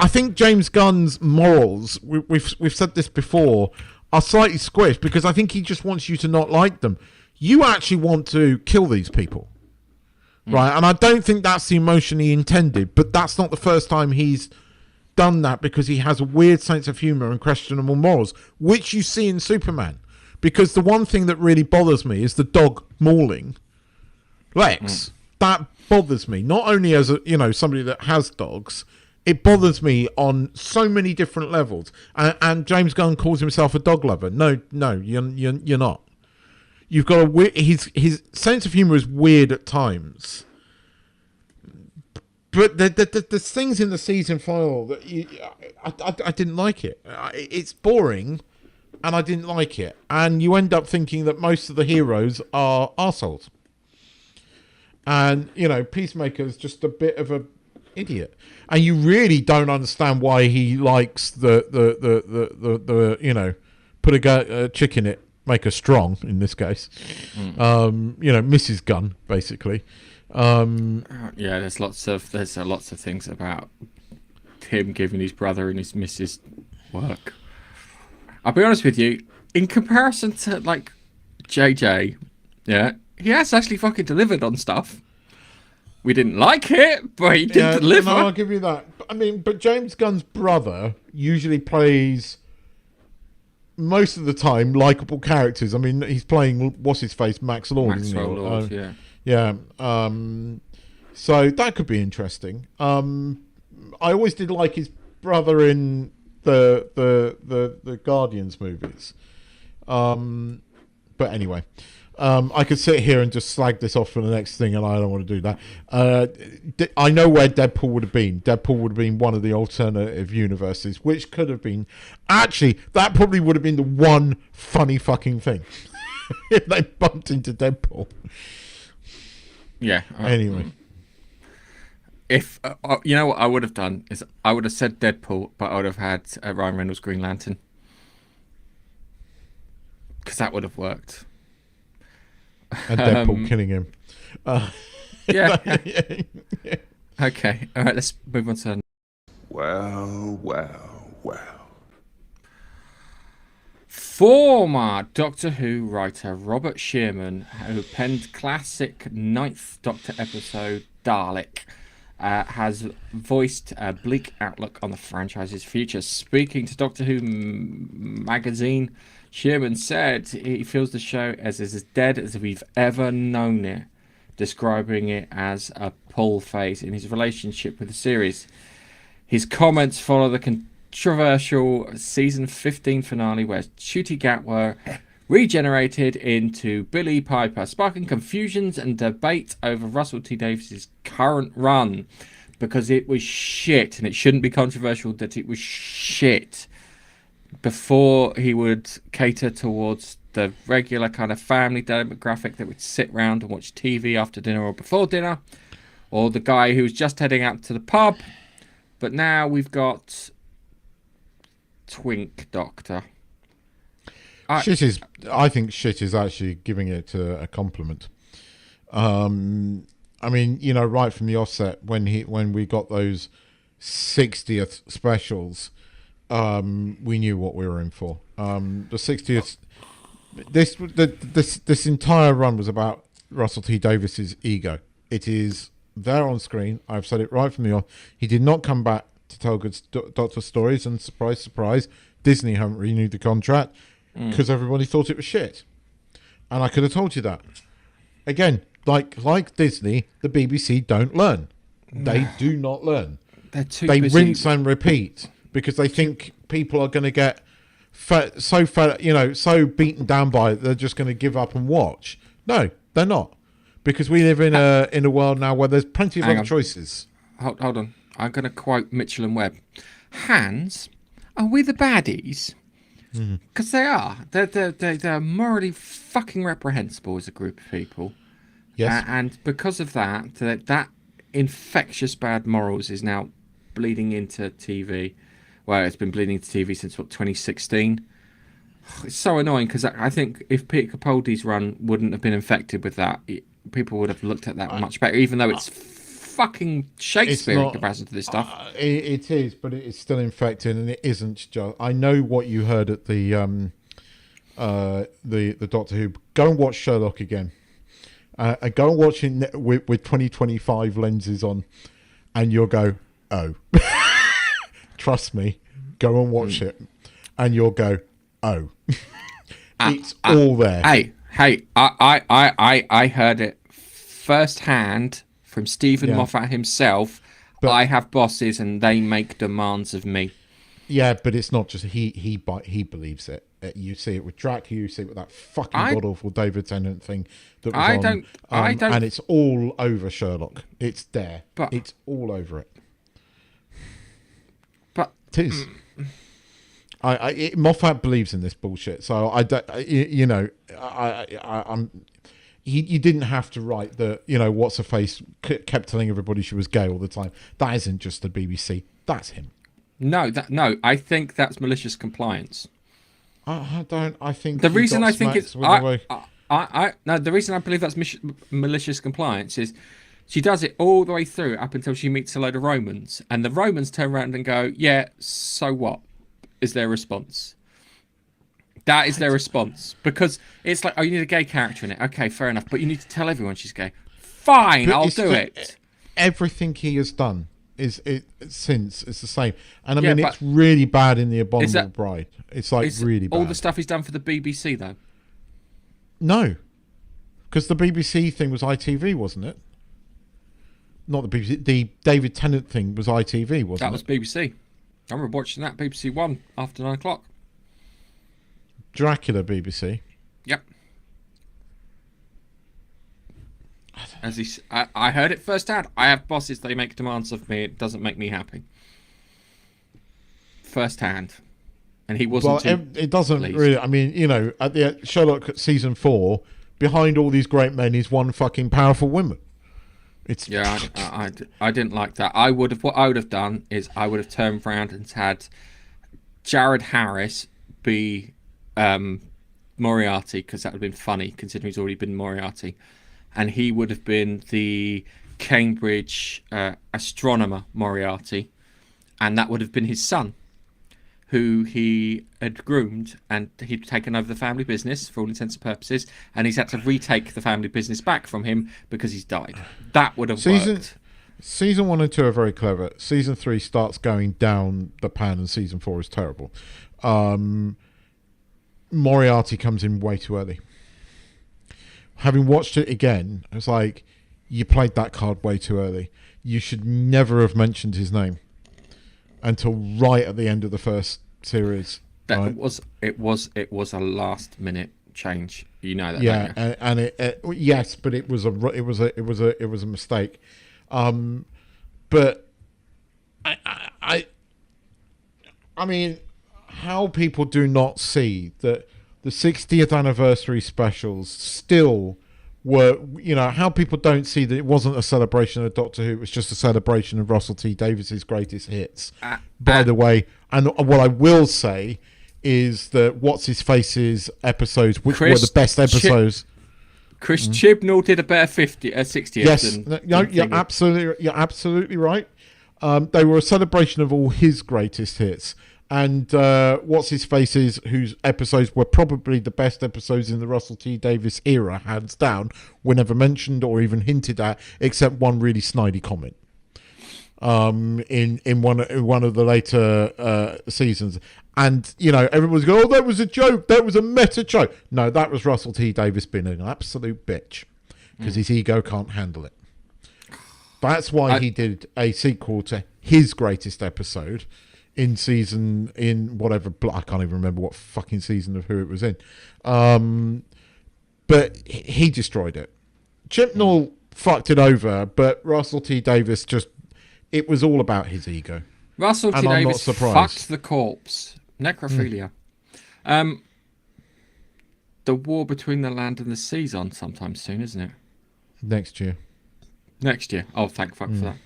I think James Gunn's morals, we've said this before, are slightly squished because I think he just wants you to not like them. You actually want to kill these people, right? And I don't think that's the emotion he intended, but that's not the first time he's done that because he has a weird sense of humour and questionable morals, which you see in Superman. Because the one thing that really bothers me is the dog mauling Lex. That bothers me, not only as somebody that has dogs. It bothers me on so many different levels. And James Gunn calls himself a dog lover. No, you're not. You've got his sense of humor is weird at times. But there's things in the season final that I didn't like it. It's boring, and I didn't like it. And you end up thinking that most of the heroes are arseholes. And Peacemaker is just a bit of a idiot, and you really don't understand why he likes the put a chick in it, make her strong in this case. Mrs. Gunn basically. There's lots of things about him giving his brother and his missus work. I'll be honest with you, in comparison to like JJ, he has actually fucking delivered on stuff. We didn't like it, but he did deliver. No, I'll give you that. I mean, but James Gunn's brother usually plays, most of the time, likable characters. I mean, he's playing, what's his face, Max Lord, isn't he? Lord, yeah. So that could be interesting. I always did like his brother in the Guardians movies. But anyway. I could sit here and just slag this off for the next thing, and I don't want to do that. I know where Deadpool would have been. Deadpool would have been one of the alternative universes, which could have been... Actually, that probably would have been the one funny fucking thing if they bumped into Deadpool. Yeah. Anyway. If what I would have done is I would have said Deadpool, but I would have had Ryan Reynolds Green Lantern. Because that would have worked. And Deadpool killing him. Yeah. Okay. All right. Let's move on to. Well. Former Doctor Who writer Robert Shearman, who penned classic 9th Doctor episode Dalek, has voiced a bleak outlook on the franchise's future. Speaking to Doctor Who magazine, Shearman said he feels the show is as dead as we've ever known it, describing it as a pull phase in his relationship with the series. His comments follow the controversial season 15 finale where Ncuti Gatwa regenerated into Billy Piper, sparking confusions and debate over Russell T Davies' current run because it was shit, and it shouldn't be controversial that it was shit. Before he would cater towards the regular kind of family demographic that would sit around and watch TV after dinner or before dinner, or the guy who's just heading out to the pub. But now we've got Twink Doctor. I think shit is actually giving it a compliment. I mean, right from the offset when we got those 60th specials, we knew what we were in for. The 60th, this entire run was about Russell T Davies's ego. It is there on screen. I've said it right from the off. He did not come back to tell good Doctor stories, and surprise, surprise, Disney haven't renewed the contract because everybody thought it was shit. And I could have told you that. Again, like Disney, the BBC don't learn. They do not learn. They're too They busy. rinse and repeat because they think people are going to get so beaten down by it, they're just going to give up and watch. No, they're not, because we live in a world now where there's plenty of other choices. Hold on. I'm going to quote Mitchell and Webb. Hans, are we the baddies? Because they are. They're morally fucking reprehensible as a group of people. Yes. And because of that infectious bad morals is now bleeding into TV. Well, it's been bleeding into TV since, 2016? It's so annoying, because I think if Peter Capaldi's run wouldn't have been infected with that, people would have looked at that much better, even though it's fucking Shakespeare in comparison to this stuff. It is, but it is still infected, and it isn't just... I know what you heard at the Doctor Who. Go and watch Sherlock again. And go and watch it with 2025 lenses on, and you'll go, oh. Trust me, go and watch it, and you'll go, oh. It's all there. Hey, I heard it firsthand from Stephen Moffat himself. But I have bosses, and they make demands of me. Yeah, but it's not just he believes it. You see it with Drac. You see it with that fucking god awful David Tennant thing that was on. I don't, and it's all over Sherlock. It's there. But it's all over it. But it is. Moffat believes in this bullshit. So I don't. I'm. You didn't have to write that. What's her face kept telling everybody she was gay all the time. That isn't just the BBC. That's him. No. I think that's malicious compliance. I don't. I think the reason I think it's no. The reason I believe that's malicious compliance is she does it all the way through up until she meets a load of Romans, and the Romans turn around and go, "Yeah, so what?" is their response. That is their response, because it's like, oh, you need a gay character in it. Okay, fair enough, but you need to tell everyone she's gay. Fine, I'll do it. Everything he has done is since it's the same, and I mean it's really bad in The Abominable Bride. It's like really bad. All the stuff he's done for the BBC though. No, because the BBC thing was ITV, wasn't it? Not the BBC. The David Tennant thing was ITV, wasn't it? That was BBC. I remember watching that BBC One after 9 o'clock. Dracula BBC. Yep. I heard it firsthand. I have bosses, they make demands of me. It doesn't make me happy. Firsthand. And he wasn't. Well, it doesn't really. I mean, at the Sherlock season 4, behind all these great men is one fucking powerful woman. It's I didn't like that. What I would have done is I would have turned around and had Jared Harris be Moriarty, because that would have been funny considering he's already been Moriarty, and he would have been the Cambridge astronomer Moriarty, and that would have been his son, who he had groomed, and he'd taken over the family business for all intents and purposes, and he's had to retake the family business back from him because he's died. That would have worked. Season 1 and 2 are very clever. Season 3 starts going down the pan, and season 4 is terrible. Moriarty comes in way too early. Having watched it again, it's like, you played that card way too early. You should never have mentioned his name until right at the end of the first series. It was a last minute change. You know that. Yeah, don't you? and it yes, but it was a mistake. But I mean, how people do not see that the 60th anniversary specials still were, how people don't see that it wasn't a celebration of Doctor Who, it was just a celebration of Russell T Davies's greatest hits. By the way, and what I will say is that What's His Face's episodes, which were the best episodes. Chris Chibnall did a better 60th. Yes, than you're absolutely right. They were a celebration of all his greatest hits. And what's his face's, whose episodes were probably the best episodes in the Russell T Davies era, hands down, were never mentioned or even hinted at, except one really snidey comment. In one of the later seasons, and everyone's going, "Oh, that was a joke. That was a meta joke." No, that was Russell T Davies being an absolute bitch because his ego can't handle it. That's why he did a sequel to his greatest episode in whatever, I can't even remember what fucking season of who it was in. But he destroyed it. Chibnall fucked it over, but Russell T Davies it was all about his ego. Russell T Davies fucked the corpse. Necrophilia. The war between the land and the sea's on sometime soon, isn't it? Next year. Oh, thank fuck for that.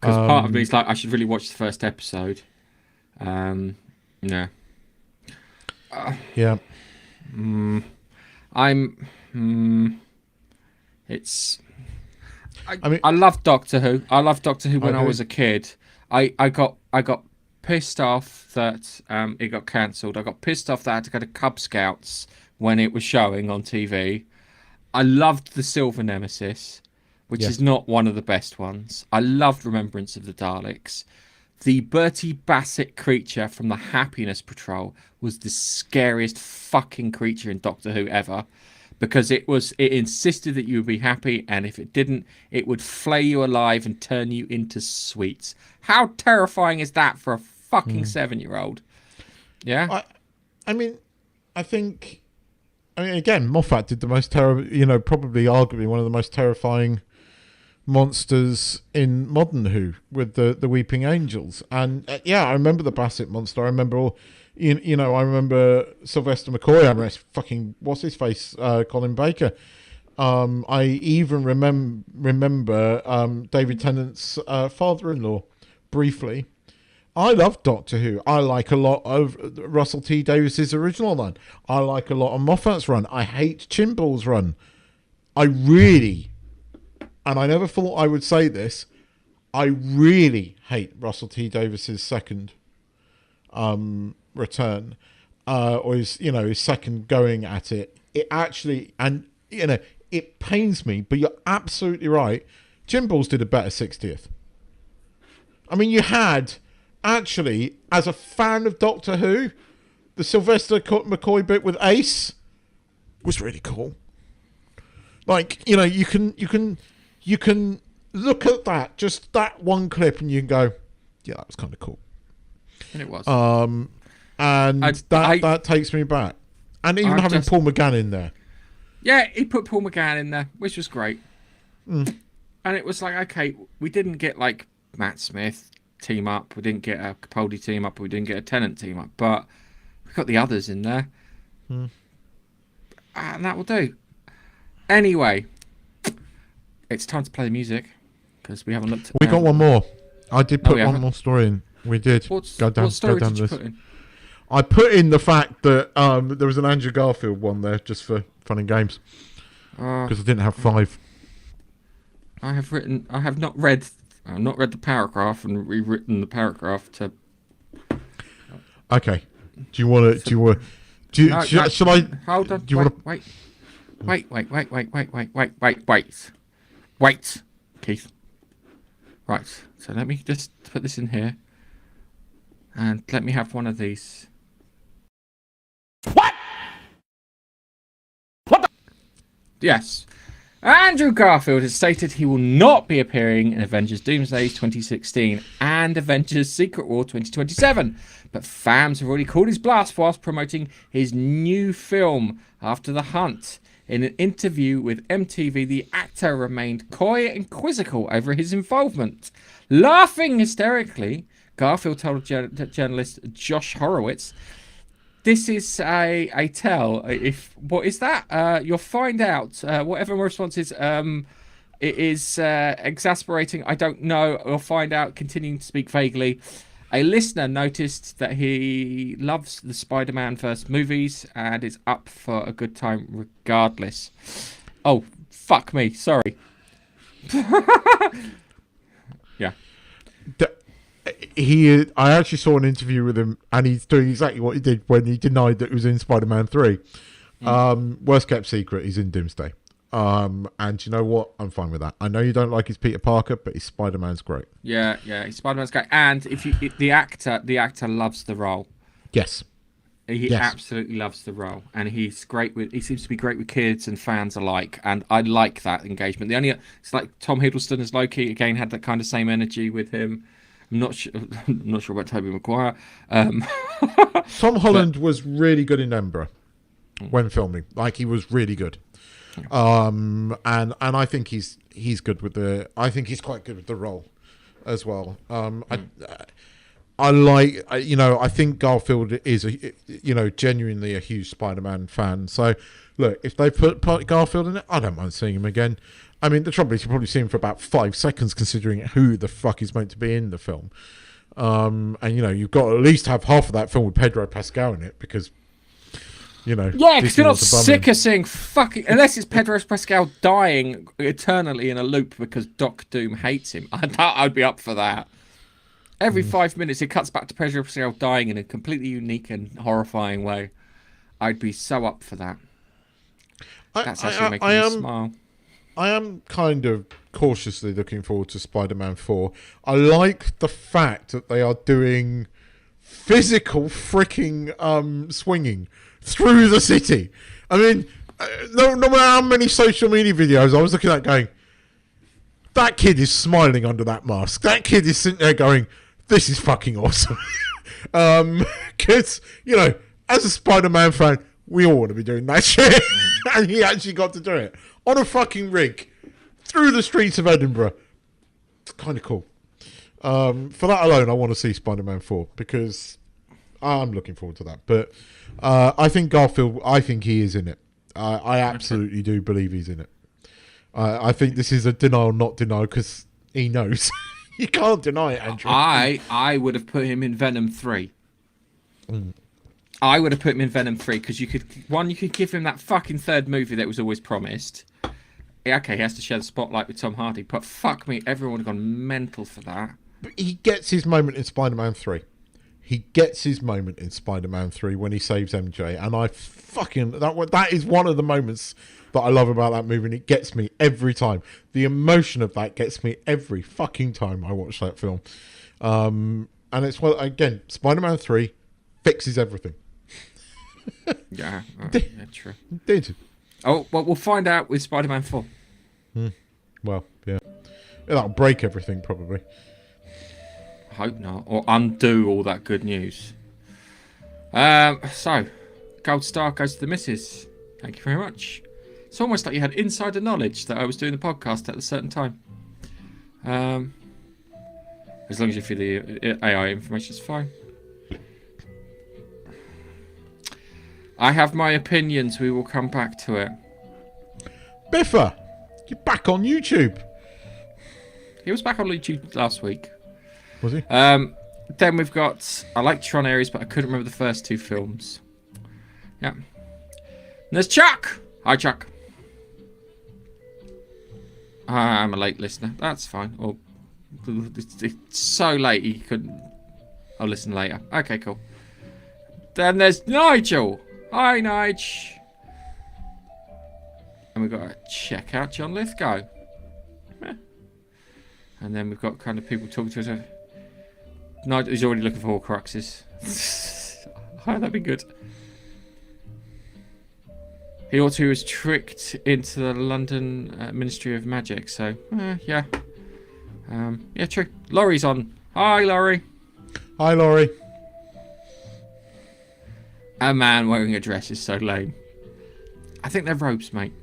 Because part of me is like, I should really watch the first episode. Yeah. Yeah. It's... I love Doctor Who. I loved Doctor Who when I was a kid. I got pissed off that it got cancelled. I got pissed off that I had to go to Cub Scouts when it was showing on TV. I loved the Silver Nemesis, which is not one of the best ones. I loved Remembrance of the Daleks. The Bertie Bassett creature from the Happiness Patrol was the scariest fucking creature in Doctor Who ever. Because it insisted that you would be happy, and if it didn't, it would flay you alive and turn you into sweets. How terrifying is that for a fucking 7-year-old? Yeah? Again, Moffat did the most terrible, probably arguably one of the most terrifying monsters in modern Who with the Weeping Angels. And I remember the Bassett monster. I remember all... I remember Sylvester McCoy. I remember what's his face, Colin Baker. I even remember David Tennant's father-in-law briefly. I love Doctor Who. I like a lot of Russell T Davies's original run. I like a lot of Moffat's run. I hate Chimball's run. I really, and I never thought I would say this, I really hate Russell T Davies's second return, or his second going at it. It actually, and it pains me, but you're absolutely right. Jimballs did a better 60th. I mean, you had actually, as a fan of Doctor Who, the Sylvester McCoy bit with Ace was really cool. Like, you can look at that, just that one clip, and you can go, yeah, that was kind of cool. And it was. That takes me back. And even having Paul McGann in there. Yeah, he put Paul McGann in there, which was great. And it was like, okay, we didn't get like Matt Smith team up, we didn't get a Capaldi team up, we didn't get a Tennant team up, but we got the others in there. And that will do. Anyway, it's time to play the music because we haven't looked at We got one more. I did put one more story in. We did. What story did you put in? I put in the fact that there was an Andrew Garfield one there just for fun and games because I didn't have 5. I have not read the paragraph and rewritten the paragraph to. Okay. Shall I? Hold on. Wait, Keith. Right. So let me just put this in here, and let me have one of these. What? Yes. Andrew Garfield has stated he will not be appearing in Avengers Doomsday 2016 and Avengers Secret War 2027, but fans have already called his bluff whilst promoting his new film After the Hunt. In an interview with MTV, the actor remained coy and quizzical over his involvement. Laughing hysterically, Garfield told journalist Josh Horowitz, "This is a tell. What is that? You'll find out. Whatever my response is, it is exasperating. I don't know. We'll find out." Continuing to speak vaguely, a listener noticed that he loves the Spider-Man first movies and is up for a good time regardless. Oh, fuck me. Sorry. Yeah. I actually saw an interview with him, and he's doing exactly what he did when he denied that he was in Spider-Man 3. Worst kept secret, he's in Doomsday. And you know what? I'm fine with that. I know you don't like his Peter Parker, but his Spider-Man's great. Yeah, Spider-Man's great. And the actor loves the role. Yes. He absolutely loves the role, and he seems to be great with kids and fans alike, and I like that engagement. It's like Tom Hiddleston as Loki again had that kind of same energy with him. I'm not sure about Tobey Maguire. Tom Holland was really good in Edinburgh when filming. Like, he was really good. And I think he's good with I think he's quite good with the role as well. I think Garfield is genuinely a huge Spider-Man fan. So look, if they put Garfield in it, I don't mind seeing him again. I mean, the trouble is you probably see him for about 5 seconds, considering who the fuck is meant to be in the film. And you've got to at least have half of that film with Pedro Pascal in it, because yeah, because you're not sick of seeing fucking, unless it's Pedro Pascal dying eternally in a loop because Doc Doom hates him. I'd be up for that. Every 5 minutes, it cuts back to Pedro Pascal dying in a completely unique and horrifying way. I'd be so up for that. That's actually making me smile. I am kind of cautiously looking forward to Spider-Man 4. I like the fact that they are doing physical freaking swinging through the city. I mean, no matter how many social media videos I was looking at going, that kid is smiling under that mask. That kid is sitting there going, this is fucking awesome. Because, as a Spider-Man fan, we all want to be doing that shit. And he actually got to do it on a fucking rig through the streets of Edinburgh. It's kind of cool. For that alone, I want to see Spider-Man 4, because I'm looking forward to that. But I think Garfield, I think he is in it. I absolutely do believe he's in it. I think this is a denial, not denial, because he knows. You can't deny it, Andrew. I would have put him in Venom 3. I would have put him in Venom 3 because you could give him that fucking third movie that was always promised. Yeah, okay, he has to share the spotlight with Tom Hardy, but fuck me, everyone would have gone mental for that. But he gets his moment in Spider-Man 3. He gets his moment in Spider-Man 3 when he saves MJ, and that is one of the moments that I love about that movie, and it gets me every time. The emotion of that gets me every fucking time I watch that film. And it's, well, again, Spider-Man 3 fixes everything. Yeah, true. Did. Oh, well, we'll find out with Spider-Man 4. Well, yeah. That'll break everything, probably. Hope not, or undo all that good news. So, gold star goes to the missus. Thank you very much. It's almost like you had insider knowledge that I was doing the podcast at a certain time. As long as you feel the AI information is fine. I have my opinions. We will come back to it. Biffa, you're back on YouTube. He was back on YouTube last week. Was he? Then we've got, I like Tron Ares, but I couldn't remember the first 2 films. Yeah. And there's Chuck. Hi, Chuck. I'm a late listener. That's fine. Or it's so late he couldn't. I'll listen later. Okay, cool. Then there's Nigel. Hi, Nige. And we've got to check out John Lithgow. Yeah. And then we've got kind of people talking to us. Nigel is already looking for Horcruxes. Oh, that'd be good. He also was tricked into the London Ministry of Magic. So, yeah. Yeah, true. Laurie's on. Hi, Laurie. Hi, Laurie. A man wearing a dress is so lame. I think they're robes, mate.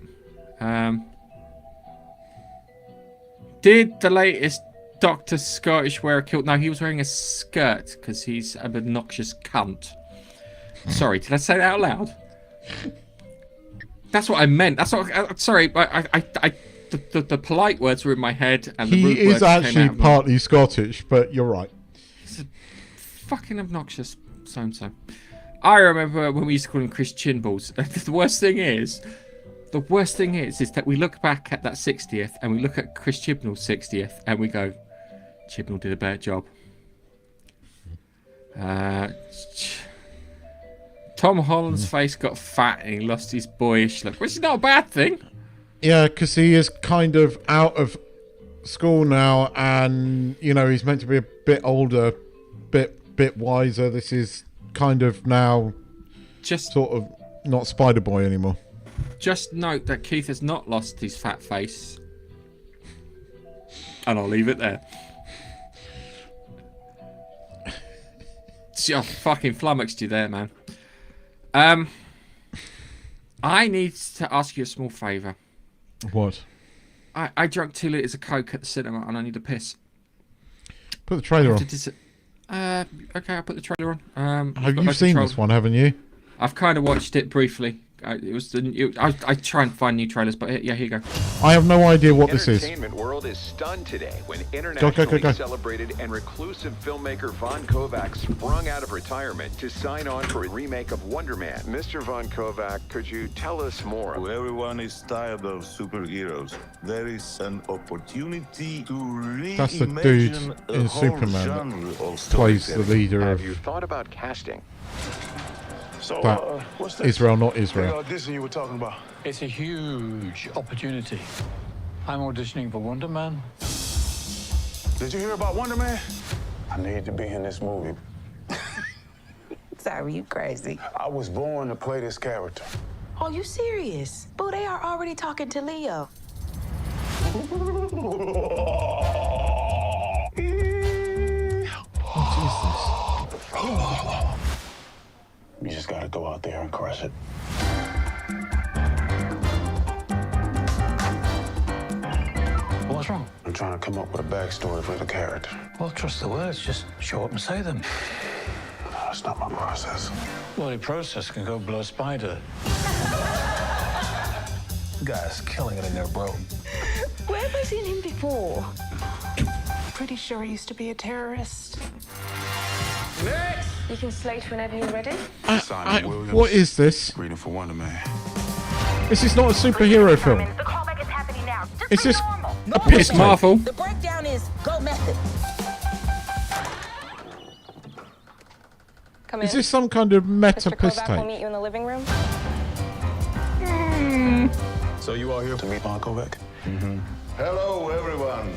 Did the latest Dr. Scottish wear a kilt? No, he was wearing a skirt because he's an obnoxious cunt. Sorry, did I say that out loud? That's what I meant. That's what. Sorry, the polite words were in my head, and the rude he words is actually came out partly Scottish, but you're right. He's a fucking obnoxious so-and-so. I remember when we used to call him Chris Chinballs. The worst thing is, The worst thing is that we look back at that 60th and we look at Chris Chibnall's 60th and we go, Chibnall did a better job. Tom Holland's face got fat and he lost his boyish look, which is not a bad thing. Yeah, because he is kind of out of school now, and you know he's meant to be a bit older, bit wiser. This is kind of now Just sort of not Spider-Boy anymore. Just note that Keith has not lost his fat face. And I'll leave it there. Just fucking flummoxed you there, man. I need to ask you a small favour. What? I drank 2 litres of Coke at the cinema and I need a piss. Put the trailer on. Okay, I'll put the trailer on. Have you seen this one, haven't you? I've kind of watched it briefly. I try and find new trailers, but yeah, here you go. I have no idea what this is. Entertainment world is stunned today when internationally celebrated and reclusive filmmaker Von Kovac sprung out of retirement to sign on for a remake of Wonder Man. Mr. Von Kovac, could you tell us more? Everyone is tired of superheroes. There is an opportunity to reimagine That's the dude a in whole Superman genre that of plays the storytelling. leader Have of you thought about casting? So, that what's that? Israel, not The Israel. audition you were talking about. It's a huge opportunity. I'm auditioning for Wonder Man. Did you hear about Wonder Man? I need to be in this movie. Sorry, you crazy. I was born to play this character. Are you serious? Boo, they are already talking to Leo. You just gotta go out there and crush it. What's wrong? I'm trying to come up with a backstory for the character. Well, trust the words. Just show up and say them. That's not my process. Well, your process can go blow a spider. Guy's killing it in there, bro. Where have I seen him before? Pretty sure he used to be a terrorist. You can slate whenever you're ready. Simon Williams. What is this? Reading for Wonder Man. This is not a superhero film. The callback is happening now. Just It's be just normal. a piss It's Marvel. The breakdown is go method. Come Is this some kind of meta Mr. piss Kovac will tape? meet you in the living room. So you are here to meet Von Kovac? Hello, everyone.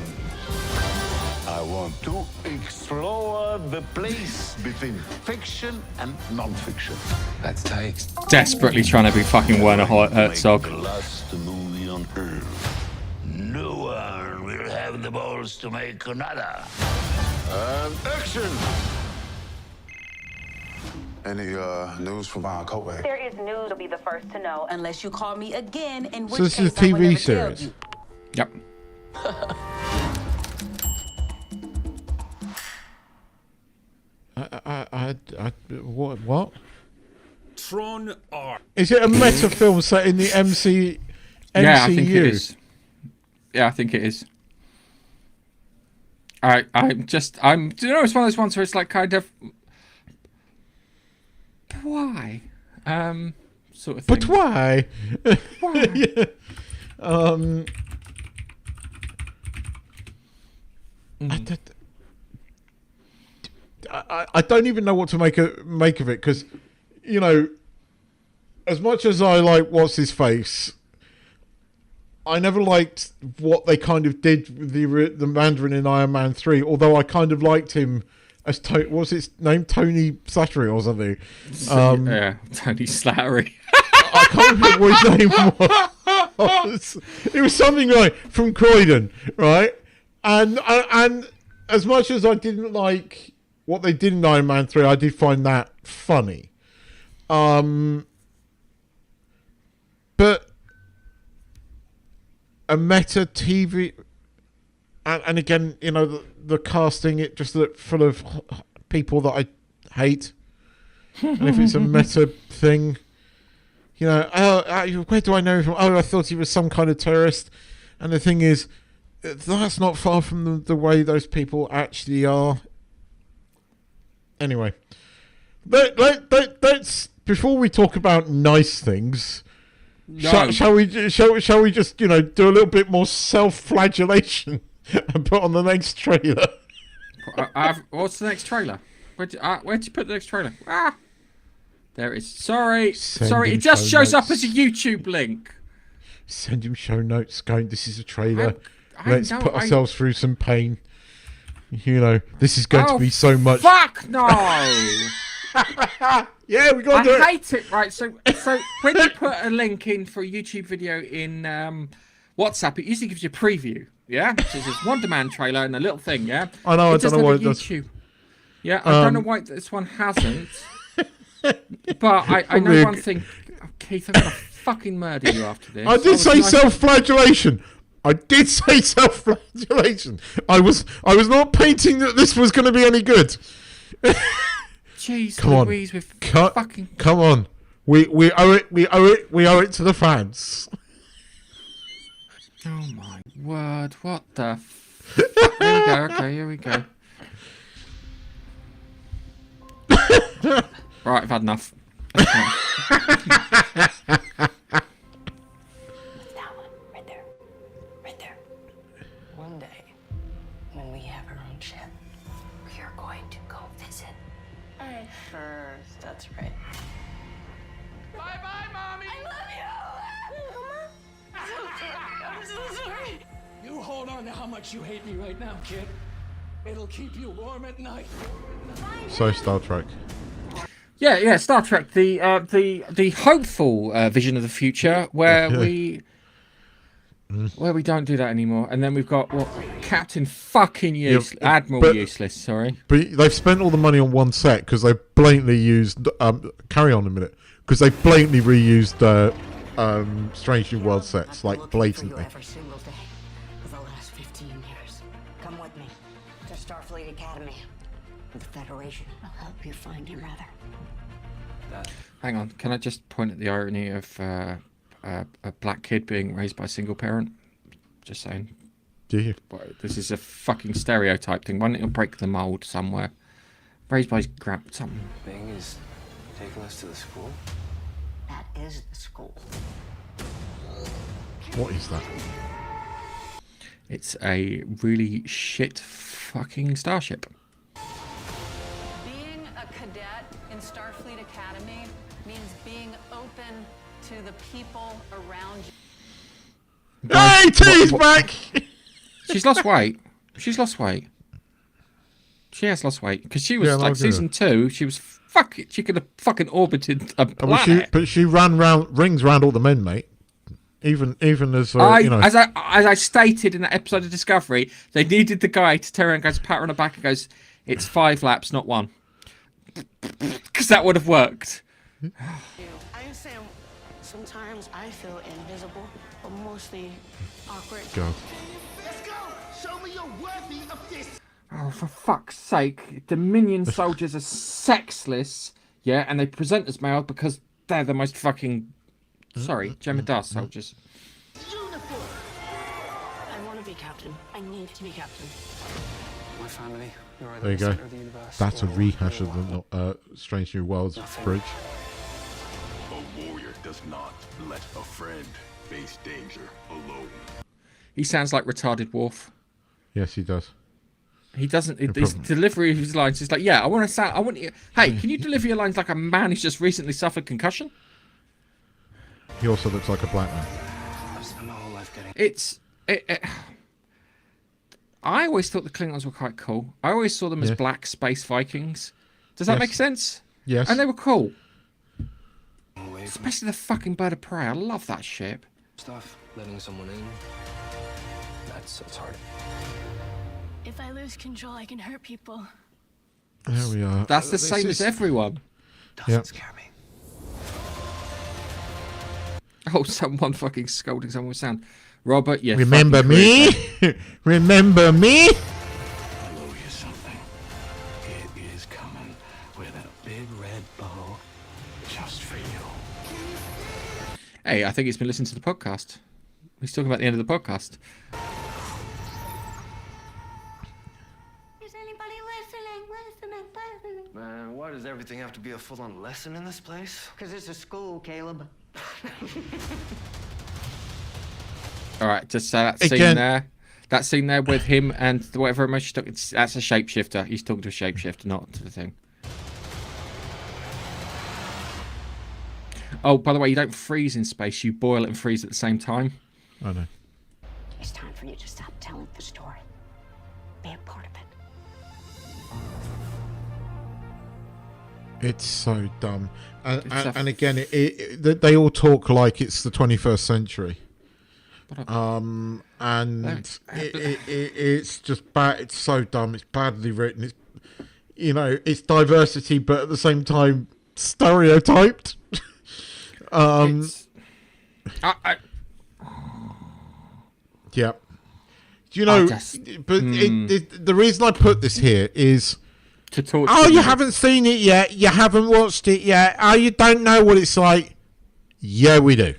I want to explore the place between fiction and non-fiction. That's tight. Desperately trying to be fucking Werner Herzog. Make the last movie on Earth. No one will have the balls to make another. And action. Any news from Von Kovac? There is news you'll be the first to know. Unless you call me again, in which So this case is a I will TV never tell series. you. Yep. What? Tron R. Is it a meta film set in the MCU? Yeah, I think it is. Yeah, I think it is. I'm you know, it's one of those ones where it's like kind of why? Sort of thing. But why? Why? Yeah. I don't even know what to make of it, because, you know, as much as I like what's his face, I never liked what they kind of did with the Mandarin in Iron Man 3. Although I kind of liked him as what was his name, Tony Slattery or something. Yeah, Tony Slattery. I can't remember what his name was. It was something like from Croydon, right? And as much as I didn't like what they did in Iron Man 3, I did find that funny. But a meta TV, and again, you know, the casting, it just looked full of people that I hate. And if it's a meta thing, you know, where do I know him from? Oh, I thought he was some kind of terrorist. And the thing is, that's not far from the way those people actually are. Anyway, let's before we talk about nice things, No. Shall we just do a little bit more self-flagellation and put on the next trailer? What's the next trailer? Where'd you put the next trailer? Ah, there it is. Sorry, it just shows up as a YouTube link. Send him show notes going, this is a trailer. Let's put ourselves through some pain. This is going to be so much. Fuck no! Yeah, we got to do it. I hate it, right? So when you put a link in for a YouTube video in WhatsApp, it usually gives you a preview, yeah? So there's Wonder Man trailer and a little thing, yeah? I know, I don't know why it does. Yeah, I don't know why this one hasn't. But I know one thing. Oh, Keith, I'm going to fucking murder you after this. I did say self-flagellation. I did say self-flagellation. I was not painting that this was going to be any good. Jeez, come on, Louise, with fucking... Come on. We owe it. We owe it to the fans. Oh my word! What the? Here we go. Okay, here we go. Right, I've had enough. What's that one? Right there. Right there. One day, when we have our own ship, we are going to go visit. First, that's right. Bye-bye, Mommy. I love you! I'm so sorry. You hold on to how much you hate me right now, kid. It'll keep you warm at night. So Star Trek. Yeah, Star Trek. The hopeful vision of the future where we don't do that anymore, and then we've got Captain fucking Useless, Admiral Useless. Sorry, but they've spent all the money on one set because they blatantly used. Carry on a minute, because they blatantly reused Strange New World sets, like blatantly. Every single day for the last 15 years. Come with me to Starfleet Academy. The Federation. I'll help you find your mother. hang on. Can I just point at the irony of a black kid being raised by a single parent? Just saying. Do you? This is a fucking stereotype thing. Why don't you break the mold somewhere? Raised by his something. Bing is taking us to the school? That is the school. What is that? It's a really shit fucking starship. Being a cadet in Starfleet Academy means being open to the people around you. Hey, T's back! She's lost weight. She's lost weight. She has lost weight because she was like season 2. She was she could have fucking orbited a planet. But she ran rings round all the men, mate. Even as you know. As I stated in that episode of Discovery, they needed the guy to turn around and goes, pat her on the back and goes, "It's 5 laps, not 1," because that would have worked. I say sometimes I feel invisible, but mostly awkward. Go. Let's go. Show me you're worthy of this. Oh, for fuck's sake! Dominion soldiers are sexless, yeah, and they present as male because they're the most fucking. Sorry, Gemma Dark soldiers. I want to be captain. I need to be captain. My family, there you go. That's a rehash of the Strange New Worlds bridge. A warrior does not let a friend face danger alone. He sounds like retarded Worf. Yes, he does. He doesn't. His delivery of his lines is like, "Yeah, I want to sound. I want you. Hey, can you deliver your lines like a man who's just recently suffered concussion?" He also looks like a black man. I've spent my whole life getting. I always thought the Klingons were quite cool. I always saw them as black space Vikings. Does that make sense? Yes. And they were cool. Especially the fucking bird of prey. I love that ship. Stuff, letting someone in. It's hard. If I lose control, I can hurt people. There we are. That's the same as everyone. Doesn't scare me. Oh, someone fucking scolding someone with sound. Robert, yeah. Remember me? Remember me? I owe you something. It is coming with a big red bow just for you. Hey, I think he's been listening to the podcast. He's talking about the end of the podcast. Is anybody listening? Man, why does everything have to be a full-on lesson in this place? Because it's a school, Caleb. All right, just that scene there with him and whatever emotion that's a shapeshifter. He's talking to a shapeshifter, not to the thing. Oh, by the way, you don't freeze in space. You boil and freeze at the same time. I know. It's time for you to stop telling the story. Be a part of it. It's so dumb. And again, they all talk like it's the 21st century. It's just bad. It's so dumb. It's badly written. It's, it's diversity, but at the same time, stereotyped. Yeah. Do you know? The reason I put this here is to talk. Oh, you haven't seen it yet. You haven't watched it yet. Oh, you don't know what it's like. Yeah, we do.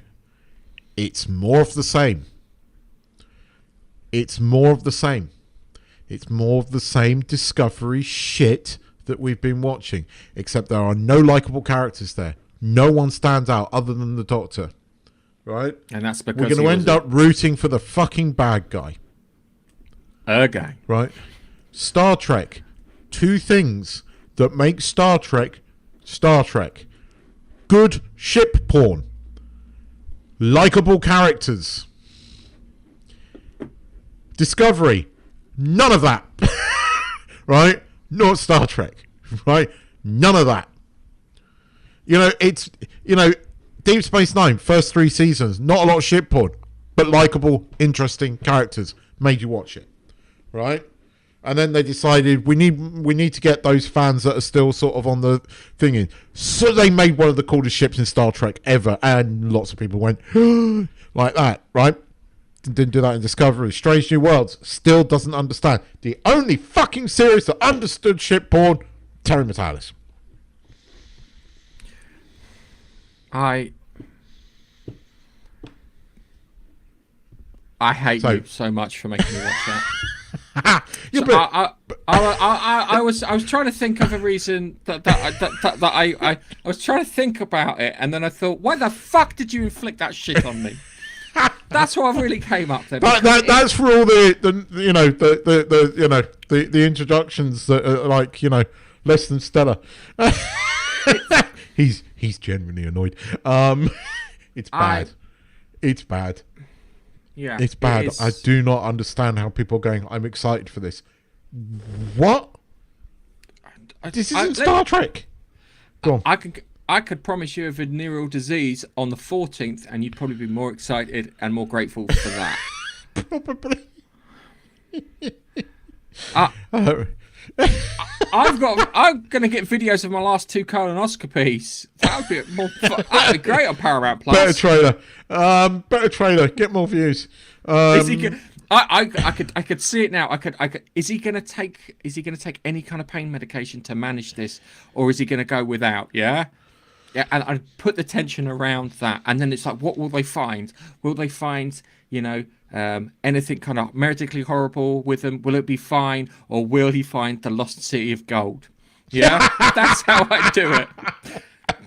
It's more of the same. It's more of the same. It's more of the same Discovery shit that we've been watching, except there are no likable characters there. No one stands out other than the Doctor, right? And that's because we're going to end up rooting for the fucking bad guy. Okay. Right? Star Trek. Two things that make Star Trek Star Trek. Good ship porn. Likeable characters. Discovery. None of that. Right? Not Star Trek. Right? None of that. It's, Deep Space Nine, first 3 seasons, not a lot of ship porn, but likeable, interesting characters made you watch it. Right? And then they decided we need to get those fans that are still sort of on the thing in. So they made one of the coolest ships in Star Trek ever, and lots of people went like that, right? Didn't do that in Discovery. Strange New Worlds still doesn't understand. The only fucking series that understood ship porn, Terry Matalis. I hate you so much for making me watch that. I was trying to think of a reason that I was trying to think about it, and then I thought, why the fuck did you inflict that shit on me? That's what I really came up there. But that's for all the introductions that are like less than stellar. He's genuinely annoyed. It's bad. It's bad. Yeah, it's bad. I do not understand how people are going, I'm excited for this. What? This isn't Star Trek. Go on. I could promise you a venereal disease on the 14th, and you'd probably be more excited and more grateful for that. Probably. I'm gonna get videos of my last 2 colonoscopies. That would be more fun. That'd be great on Paramount Plus. Better trailer. Get more views. I could see it now. Is he gonna take any kind of pain medication to manage this, or is he gonna go without? Yeah. And I put the tension around that, and then it's like, what will they find? Will they find anything kind of medically horrible with him? Will it be fine, or will he find the lost city of gold? Yeah, that's how I do it.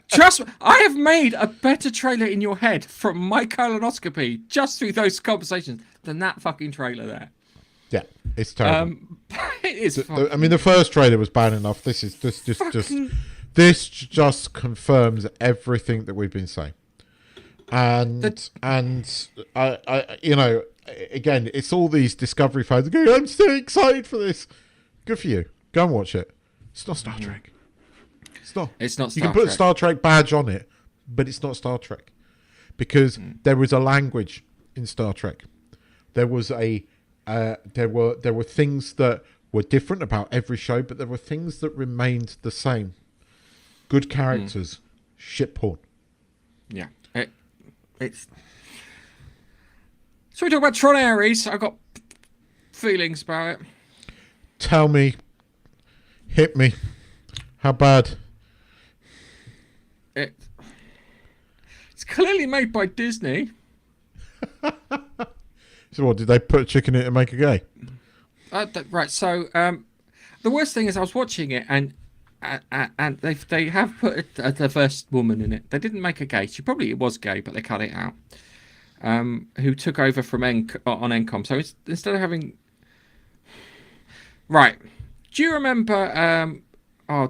Trust me, I have made a better trailer in your head from my colonoscopy just through those conversations than that fucking trailer there. Yeah, it's terrible. It is. I mean, the first trailer was bad enough. This just confirms everything that we've been saying. And again, it's all these Discovery fans going, I'm so excited for this. Good for you. Go and watch it. It's not Star Trek. It's not Star Trek. You can put a Star Trek badge on it, but it's not Star Trek. Because there was a language in Star Trek. There was there were things that were different about every show, but there were things that remained the same. Good characters, shit porn. Yeah. It's. So we talk about Tron Ares. I've got feelings about it. Tell me. Hit me. How bad? It's clearly made by Disney. So what, did they put a chicken in it and make a gay? Right, so the worst thing is I was watching it, and and they have put a diverse woman in it. They didn't make her gay. She probably was gay, but they cut it out. Who took over from on Encom. So instead of having... Right. Do you remember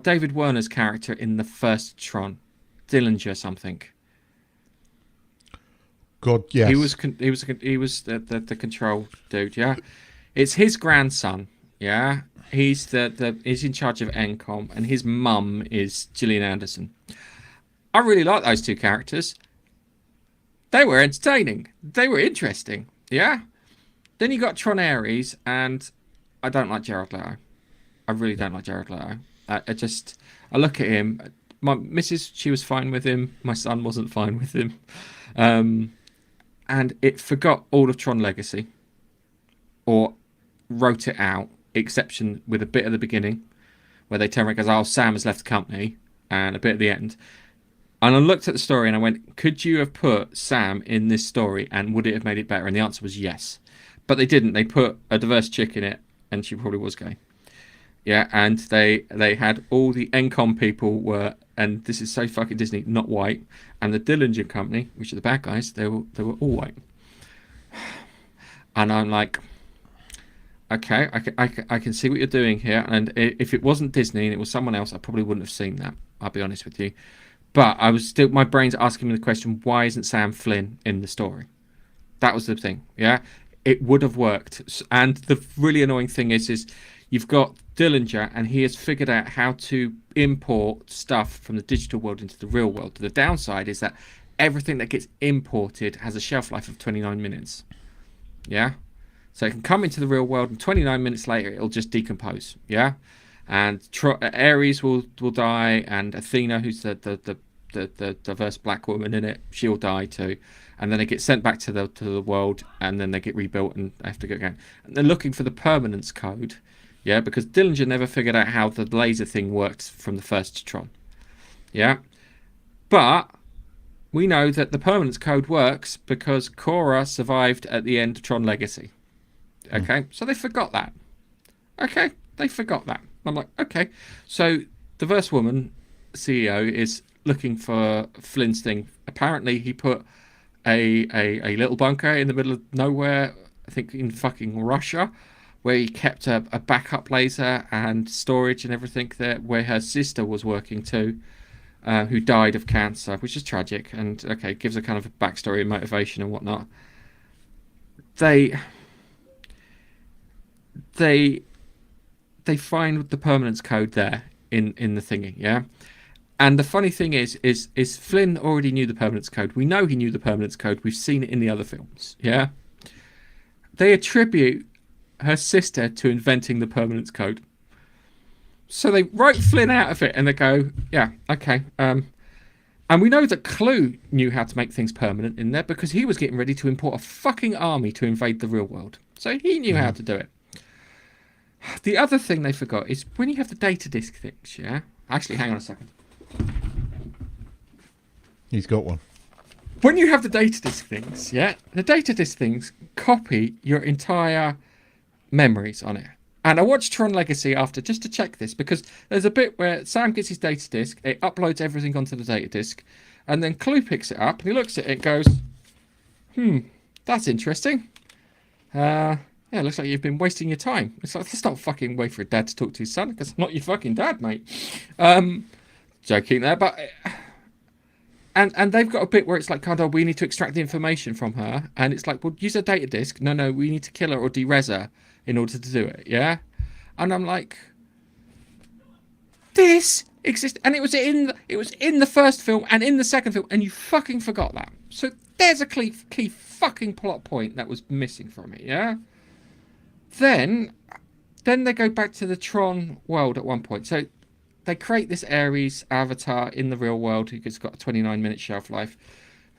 David Werner's character in the first Tron? Dillinger something. God, yes. He was the control dude, yeah? It's his grandson, yeah? He's he's in charge of Encom, and his mum is Gillian Anderson. I really like those two characters. They were entertaining. They were interesting, yeah? Then you got Tron Ares, and I don't like Jared Leto. I really don't like Jared Leto. I look at him. My missus, she was fine with him. My son wasn't fine with him. And it forgot all of Tron Legacy. Or wrote it out, exception with a bit at the beginning, where they turn around and goes, oh, Sam has left the company, and a bit at the end. And I looked at the story and I went, could you have put Sam in this story and would it have made it better? And the answer was yes. But they didn't. They put a diverse chick in it, and she probably was gay. Yeah, and they had all the Encom people were, and this is so fucking Disney, not white. And the Dillinger Company, which are the bad guys, they were all white. And I'm like, okay, I can see what you're doing here. And if it wasn't Disney and it was someone else, I probably wouldn't have seen that. I'll be honest with you. But I was still, my brain's asking me the question, why isn't Sam Flynn in the story? That was the thing, yeah? It would have worked. And the really annoying thing is you've got Dillinger, and he has figured out how to import stuff from the digital world into the real world. The downside is that everything that gets imported has a shelf life of 29 minutes. Yeah? So it can come into the real world, and 29 minutes later, it'll just decompose. Yeah? And Ares will die, and Athena, who's the diverse black woman in it, she'll die too. And then they get sent back to the world, and then they get rebuilt, and they have to go again. And they're looking for the permanence code, yeah, because Dillinger never figured out how the laser thing worked from the first Tron, yeah. But we know that the permanence code works because Cora survived at the end of Tron Legacy. Okay, so they forgot that. Okay, they forgot that. I'm like, okay. So the Verse Woman CEO is looking for Flynn's thing. Apparently, he put a little bunker in the middle of nowhere, I think in fucking Russia, where he kept a backup laser and storage and everything there, where her sister was working too, who died of cancer, which is tragic. And okay, gives a kind of a backstory and motivation and whatnot. They find the permanence code there in the thingy, yeah. And the funny thing is Flynn already knew the permanence code. We know he knew the permanence code. We've seen it in the other films, yeah. They attribute her sister to inventing the permanence code. So they write Flynn out of it, and they go, yeah, okay. And we know that Clue knew how to make things permanent in there because he was getting ready to import a fucking army to invade the real world. So he knew how to do it. The other thing they forgot is when you have the data disk things, yeah? Actually, hang on a second. He's got one. When you have the data disk things, yeah? The data disk things copy your entire memories on it. And I watched Tron Legacy after just to check this, because there's a bit where Sam gets his data disk, it uploads everything onto the data disk, and then Clue picks it up and he looks at it and goes, that's interesting. Yeah, looks like you've been wasting your time. It's like, that's not fucking way for a dad to talk to his son, because it's not your fucking dad, mate. Joking there, but and they've got a bit where it's like, oh, we need to extract the information from her, and it's like, well, use a data disk. No, we need to kill her or de-res her in order to do it, yeah? And I'm like, this exists, and it was in the first film and in the second film, and you fucking forgot that. So there's a key fucking plot point that was missing from it, yeah? Then they go back to the Tron world at one point. So they create this Ares avatar in the real world who's got a 29-minute shelf life,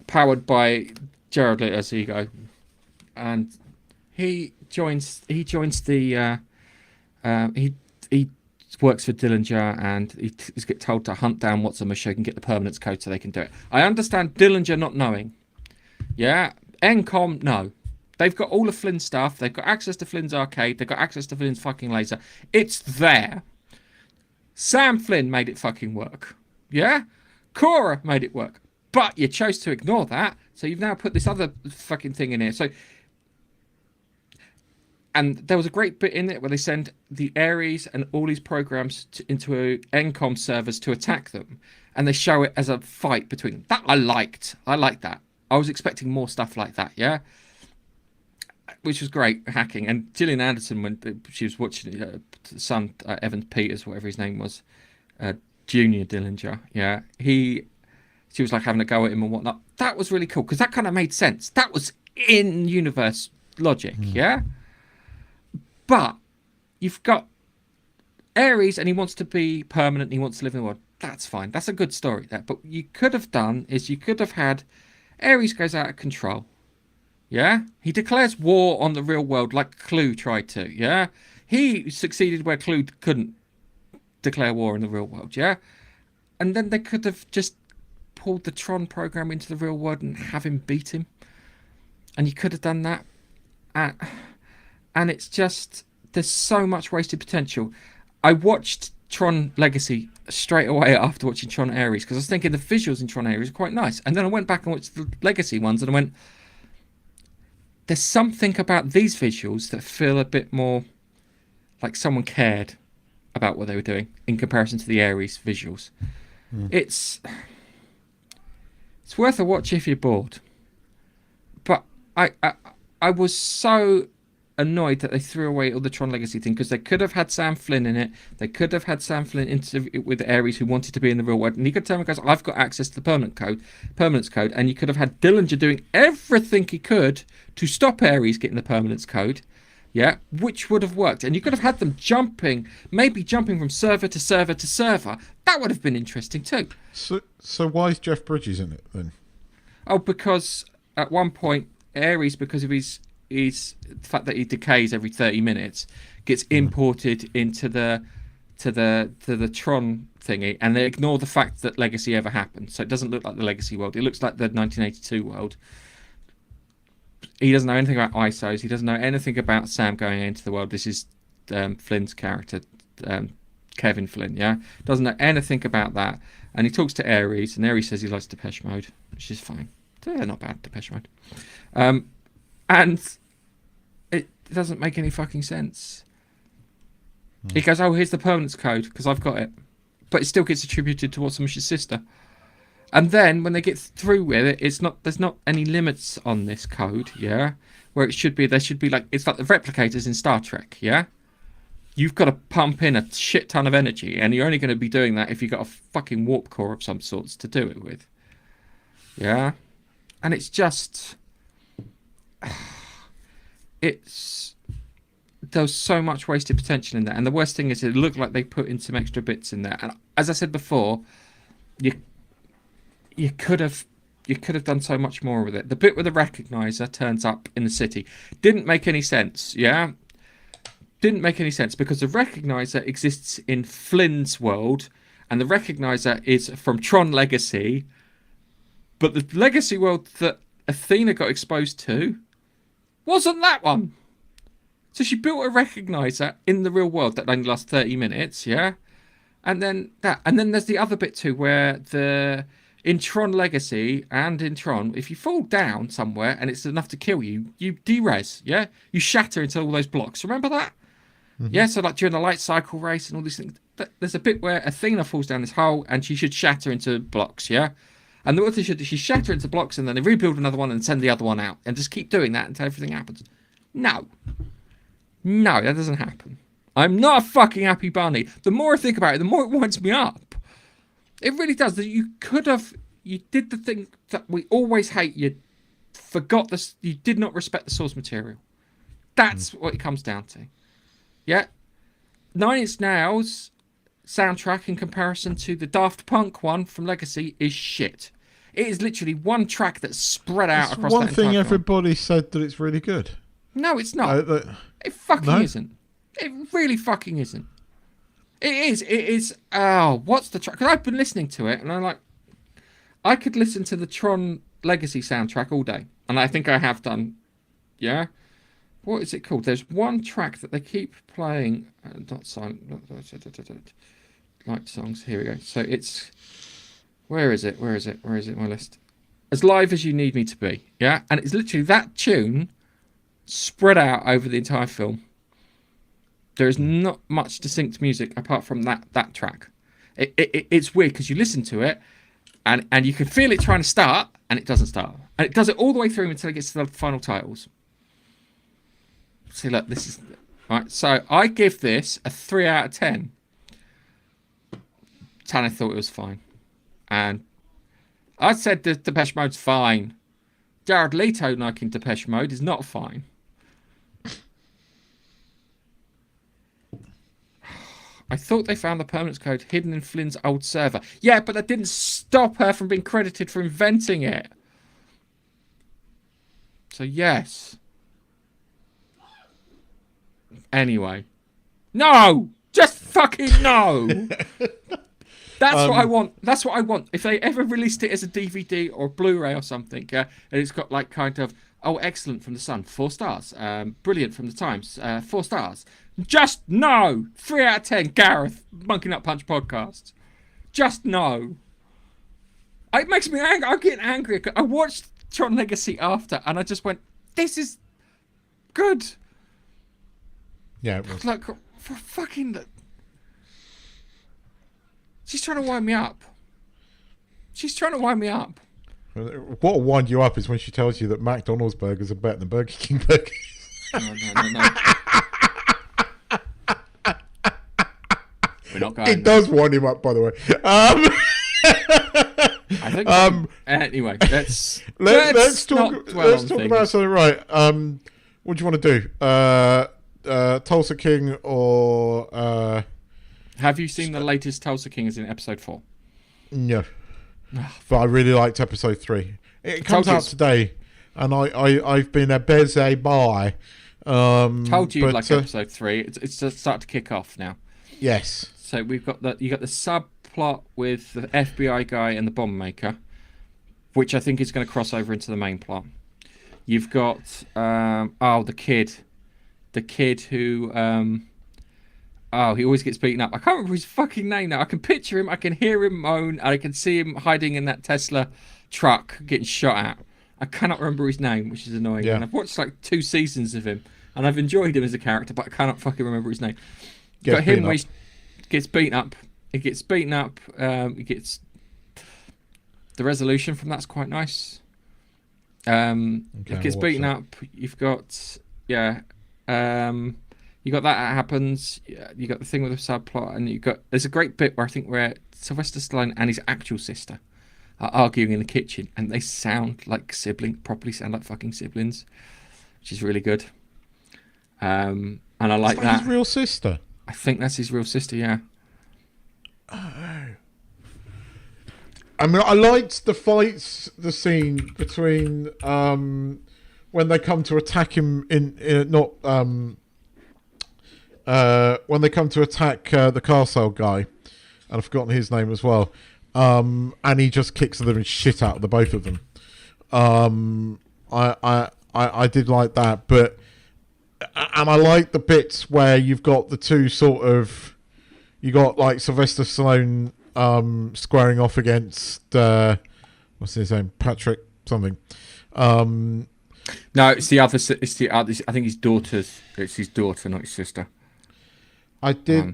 powered by Jared Leto's ego, and he joins the he works for Dillinger, and he's get told to hunt down what's a machine and get the permanence code so they can do it. I understand Dillinger not knowing, yeah. Encom, no. They've got all of Flynn's stuff. They've got access to Flynn's arcade. They've got access to Flynn's fucking laser. It's there. Sam Flynn made it fucking work. Yeah? Cora made it work. But you chose to ignore that, so you've now put this other fucking thing in here. So, and there was a great bit in it where they send the Ares and all these programs into NCOM servers to attack them, and they show it as a fight between them. That I liked. I liked that. I was expecting more stuff like that, yeah? Which was great, hacking. And Gillian Anderson, when she was watching son, Evan Peters, whatever his name was, Junior Dillinger, yeah, she was like having a go at him and whatnot. That was really cool because that kind of made sense. That was in universe logic, yeah? But you've got Ares and he wants to be permanent, he wants to live in the world. That's fine. That's a good story there. But you could have done is you could have had Ares goes out of control. Yeah? He declares war on the real world like Clue tried to, yeah? He succeeded where Clue couldn't declare war in the real world, yeah? And then they could have just pulled the Tron program into the real world and have him beat him. And you could have done that. And it's just, there's so much wasted potential. I watched Tron Legacy straight away after watching Tron Ares because I was thinking the visuals in Tron Ares are quite nice. And then I went back and watched the Legacy ones and I went, there's something about these visuals that feel a bit more like someone cared about what they were doing in comparison to the Ares visuals. It's worth a watch if you're bored. But I was so annoyed that they threw away all the Tron Legacy thing because they could have had Sam Flynn in it. They could have had Sam Flynn with Ares who wanted to be in the real world, and he could tell him, guys, I've got access to the permanence code, and you could have had Dillinger doing everything he could to stop Ares getting the permanence code, yeah, which would have worked. And you could have had them maybe jumping from server to server to server. That would have been interesting too. So why is Jeff Bridges in it then? Oh, because at one point Ares, because of his the fact that he decays every 30 minutes, gets imported into the Tron thingy, and they ignore the fact that Legacy ever happened. So it doesn't look like the Legacy world. It looks like the 1982 world. He doesn't know anything about ISOs. He doesn't know anything about Sam going into the world. This is Flynn's character, Kevin Flynn, yeah? Doesn't know anything about that. And he talks to Ares, and Ares says he likes Depeche Mode, which is fine. They're not bad, Depeche Mode. And it doesn't make any fucking sense. He goes, oh, here's the permanence code, because I've got it. But it still gets attributed to What's Mush's sister. And then when they get through with it, there's not any limits on this code, yeah? Where it should be, there should be like, it's like the replicators in Star Trek, yeah? You've got to pump in a shit ton of energy, and you're only going to be doing that if you've got a fucking warp core of some sorts to do it with. Yeah? And it's just... There's so much wasted potential in there. And the worst thing is it looked like they put in some extra bits in there. And as I said before, you could have done so much more with it. The bit where the recognizer turns up in the city didn't make any sense, yeah? Didn't make any sense because the recognizer exists in Flynn's world and the recognizer is from Tron Legacy, but the Legacy world that Athena got exposed to wasn't that one. So she built a recognizer in the real world that only lasts 30 minutes, yeah? And then there's the other bit too where in Tron Legacy and in Tron, if you fall down somewhere and it's enough to kill you, you de-res, yeah? You shatter into all those blocks. Remember that? Mm-hmm. Yeah, so like during the light cycle race and all these things, there's a bit where Athena falls down this hole and she should shatter into blocks, yeah? And the author should shatter into blocks and then they rebuild another one and send the other one out and just keep doing that until everything happens. No, that doesn't happen. I'm not a fucking happy bunny. The more I think about it, the more it winds me up. It really does. That you did the thing that we always hate. You forgot this. You did not respect the source material. That's what it comes down to. Yeah. 9 Inch Nails soundtrack in comparison to the Daft Punk one from Legacy is shit. It is literally one track that's spread out across one that thing entire everybody said that it's really good. No, it's not. It fucking isn't. It really fucking isn't. It is. Oh, what's the track? Because I've been listening to it, and I'm like, I could listen to the Tron Legacy soundtrack all day, and I think I have done. Yeah. What is it called? There's one track that they keep playing. Not silent. Like songs. Here we go. So it's... Where is it? Where is it? Where is it on my list? As Live as You Need Me to Be. Yeah? And it's literally that tune spread out over the entire film. There is not much distinct music apart from that track. It's weird because you listen to it and you can feel it trying to start and it doesn't start. And it does it all the way through until it gets to the final titles. See, look, this is... Right, so I give this a 3 out of 10. Tanner thought it was fine. And I said the Depeche Mode's fine. Jared Leto liking Depeche Mode is not fine. I thought they found the permanence code hidden in Flynn's old server. Yeah, but that didn't stop her from being credited for inventing it. So, yes. Anyway. No! Just fucking no! That's what I want. That's what I want. If they ever released it as a DVD or Blu-ray or something, and it's got like kind of, oh, excellent from the Sun, 4 stars. Brilliant from the Times, 4 stars. Just no. 3 out of 10. Gareth, Monkey Nut Punch podcast. Just no. It makes me angry. I'm getting angry. I watched Tron Legacy after, and I just went, "This is good." Yeah, it was. Like, for fucking. She's trying to wind me up. She's trying to wind me up. What will wind you up is when she tells you that McDonald's burgers are better than Burger King burgers. No. We're not going. It does wind him up, by the way. I think. Anyway, let's talk about something. Right. What do you want to do? Tulsa King or? Have you seen the latest Tulsa King? Is in episode 4. No, but I really liked episode 3. It comes out today, and I've been a busy boy. Told you like episode 3. It's just starting to kick off now. Yes. So we've got you got the subplot with the FBI guy and the bomb maker, which I think is going to cross over into the main plot. You've got the kid who he always gets beaten up. I can't remember his fucking name now. I can picture him, I can hear him moan, and I can see him hiding in that Tesla truck getting shot at. I cannot remember his name, which is annoying. Yeah. And I've watched like 2 seasons of him, and I've enjoyed him as a character, but I cannot fucking remember his name. Got him where he gets beaten up. He gets beaten up. He gets the resolution from that's quite nice. He gets beaten up. You've got you got that happens. You got the thing with the subplot, and there's a great bit where I think where Sylvester Stallone and his actual sister are arguing in the kitchen, and they sound like properly sound like fucking siblings, which is really good. And I like that. His real sister. I think that's his real sister, yeah. Oh. I mean, I liked the scene between when they come to attack him when they come to attack the car sale guy, and I've forgotten his name as well. And he just kicks the living shit out of the both of them. I did like that, and I like the bits where you've got the two sort of, you got like Sylvester Stallone squaring off against what's his name, Patrick something. No, it's the other. It's the other. I think his daughter's. It's his daughter, not his sister. I do.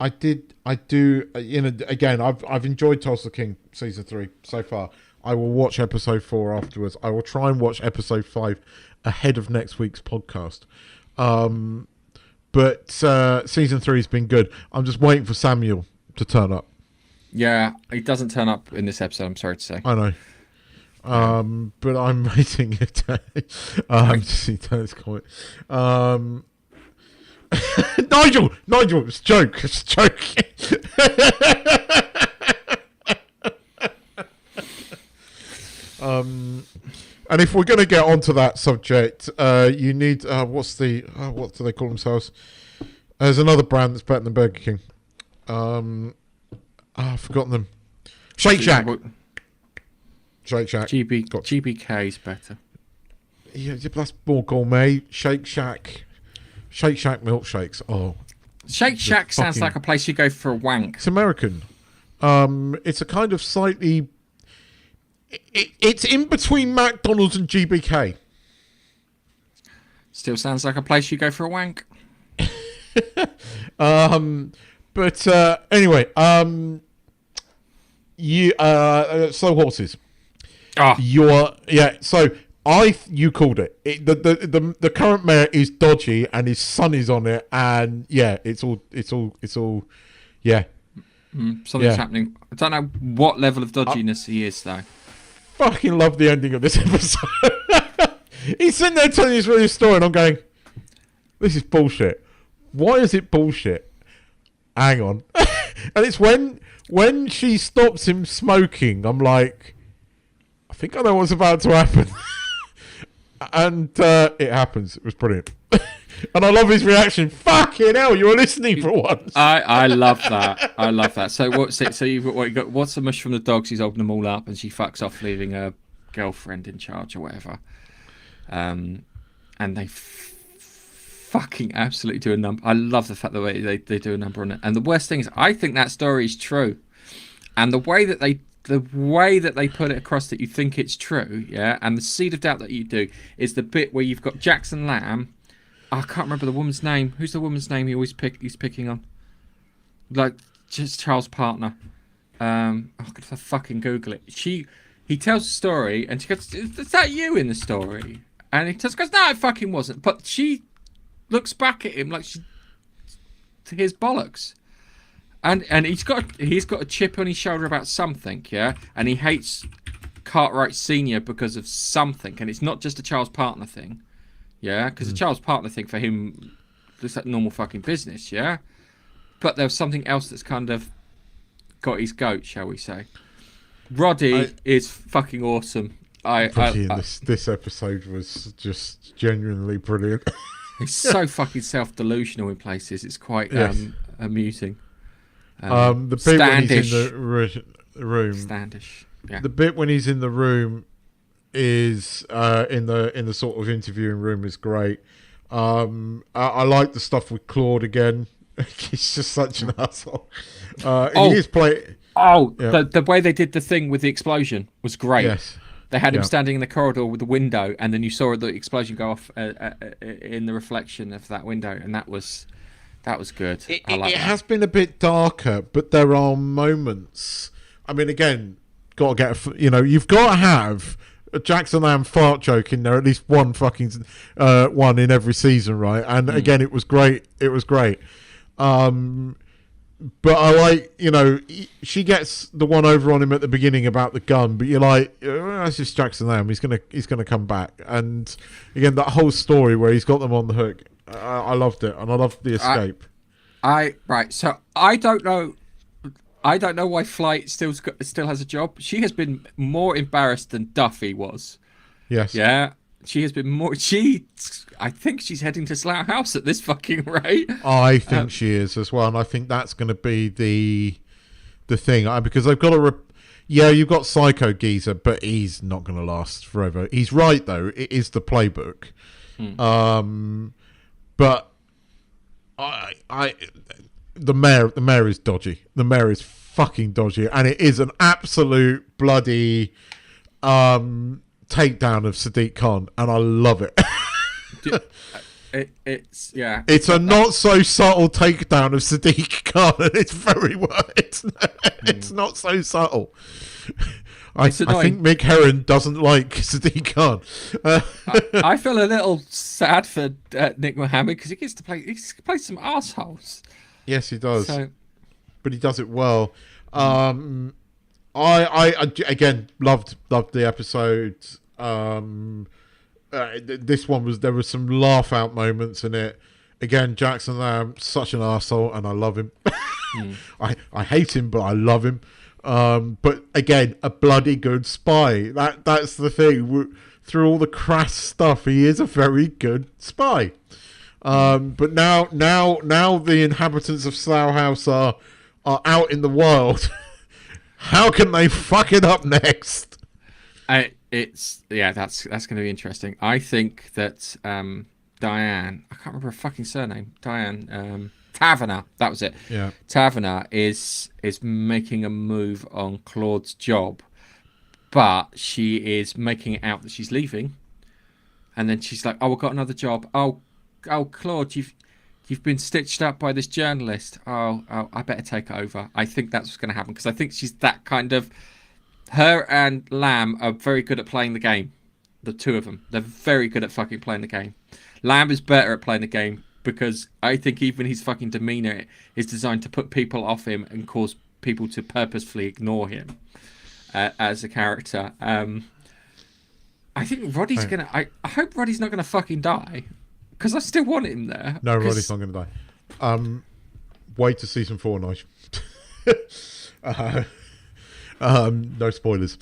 You know, again, I've enjoyed Tulsa King season 3 so far. I will watch episode 4 afterwards. I will try and watch episode 5 ahead of next week's podcast. But season 3 has been good. I'm just waiting for Samuel to turn up. Yeah, he doesn't turn up in this episode. I'm sorry to say. I know. But I'm waiting it. Just see Tony's comment. Nigel, it's a joke. It's a joke. And if we're going to get onto that subject, you need what do they call themselves? There's another brand that's better than Burger King. I've forgotten them. Shake Shack. Shake Shack. GBK is better. Yeah, but that's more gourmet. Shake Shack milkshakes. Oh, Shake Shack sounds like a place you go for a wank. It's American. It's a kind of slightly... It's in between McDonald's and GBK. Still sounds like a place you go for a wank. But anyway, you Slow Horses. So you called it. The current mayor is dodgy, and his son is on it, and it's all something's happening. I don't know what level of dodginess he is though. Fucking love the ending of this episode. He's sitting there telling his real story, and I'm going, this is bullshit. Why is it bullshit? Hang on. And it's when she stops him smoking, I'm like, I think I know what's about to happen. And it happens. It was brilliant. And I love his reaction. Fucking hell, you were listening for once. I love that. I love that. So what's it? So you've got what's the mush from the dogs? He's holding them all up, and she fucks off, leaving her girlfriend in charge or whatever. And they fucking absolutely do a number. I love the fact that they do a number on it. And the worst thing is, I think that story is true, and the way that they put it across that you think it's true, and the seed of doubt that you do is the bit where you've got Jackson Lamb. I can't remember the woman's name. Who's the woman's name he's picking on? Like, just Charles' partner. I'm gonna fucking Google it. He tells a story, and she goes, "Is that you in the story?" And he just goes, "No, it fucking wasn't." But she looks back at him like she his bollocks. And he's got a chip on his shoulder about something, and he hates Cartwright Senior because of something, and it's not just a Charles partner thing, because the Charles partner thing for him is like normal fucking business, but there's something else that's kind of got his goat, shall we say. Roddy is fucking awesome. This episode was just genuinely brilliant. He's so fucking self-delusional in places. It's quite amusing. The bit when he's in the room. Standish. Yeah. The bit when he's in the room is in the sort of interviewing room is great. I like the stuff with Claude again. He's just such an asshole. The way they did the thing with the explosion was great. Yes. They had him standing in the corridor with the window, and then you saw the explosion go off in the reflection of that window, and that was good. It has been a bit darker, but there are moments. I mean, again, you've got to have a Jackson Lamb fart joke in there, at least one fucking one in every season, right? And again, it was great. It was great. But I like, she gets the one over on him at the beginning about the gun, but you're like, that's just Jackson Lamb. He's gonna come back. And again, that whole story where he's got them on the hook, I loved it, and I loved the escape. So I don't know why Flight still has a job. She has been more embarrassed than Duffy was. Yes. Yeah. She has been more. I think she's heading to Slough House at this fucking rate. I think she is as well, and I think that's going to be the thing because they've got you've got Psycho Geezer, but he's not going to last forever. He's right though; it is the playbook. But the mayor is dodgy. The mayor is fucking dodgy, and it is an absolute bloody takedown of Sadiq Khan, and I love it. It's a not so subtle takedown of Sadiq Khan, and it's very it's not so subtle. I think Mick Herron doesn't like Sadiq Khan. I feel a little sad for Nick Mohammed because he gets to play some assholes. Yes, he does. So, but he does it well. I again loved the episode. This one there was some laugh out moments in it. Again, Jackson Lamb, such an arsehole, and I love him. I hate him, but I love him. But again, a bloody good spy. That's the thing. Through all the crass stuff, he is a very good spy. But now the inhabitants of Slough House are out in the world. How can they fuck it up next? That's going to be interesting. I think that Diane, I can't remember her fucking surname. Diane, Taverner, that was it. Yeah. Taverner is making a move on Claude's job, but she is making it out that she's leaving, and then she's like, "Oh, I've got another job. Oh, Claude, you've been stitched up by this journalist. Oh, I better take over." I think that's what's going to happen because I think she's that kind of. Her and Lamb are very good at playing the game. The two of them, they're very good at fucking playing the game. Lamb is better at playing the game. Because I think even his fucking demeanor is designed to put people off him and cause people to purposefully ignore him as a character. I think Roddy's gonna. I hope Roddy's not gonna fucking die, because I still want him there. No, Roddy's not gonna die. Wait to season 4, Nige. No spoilers.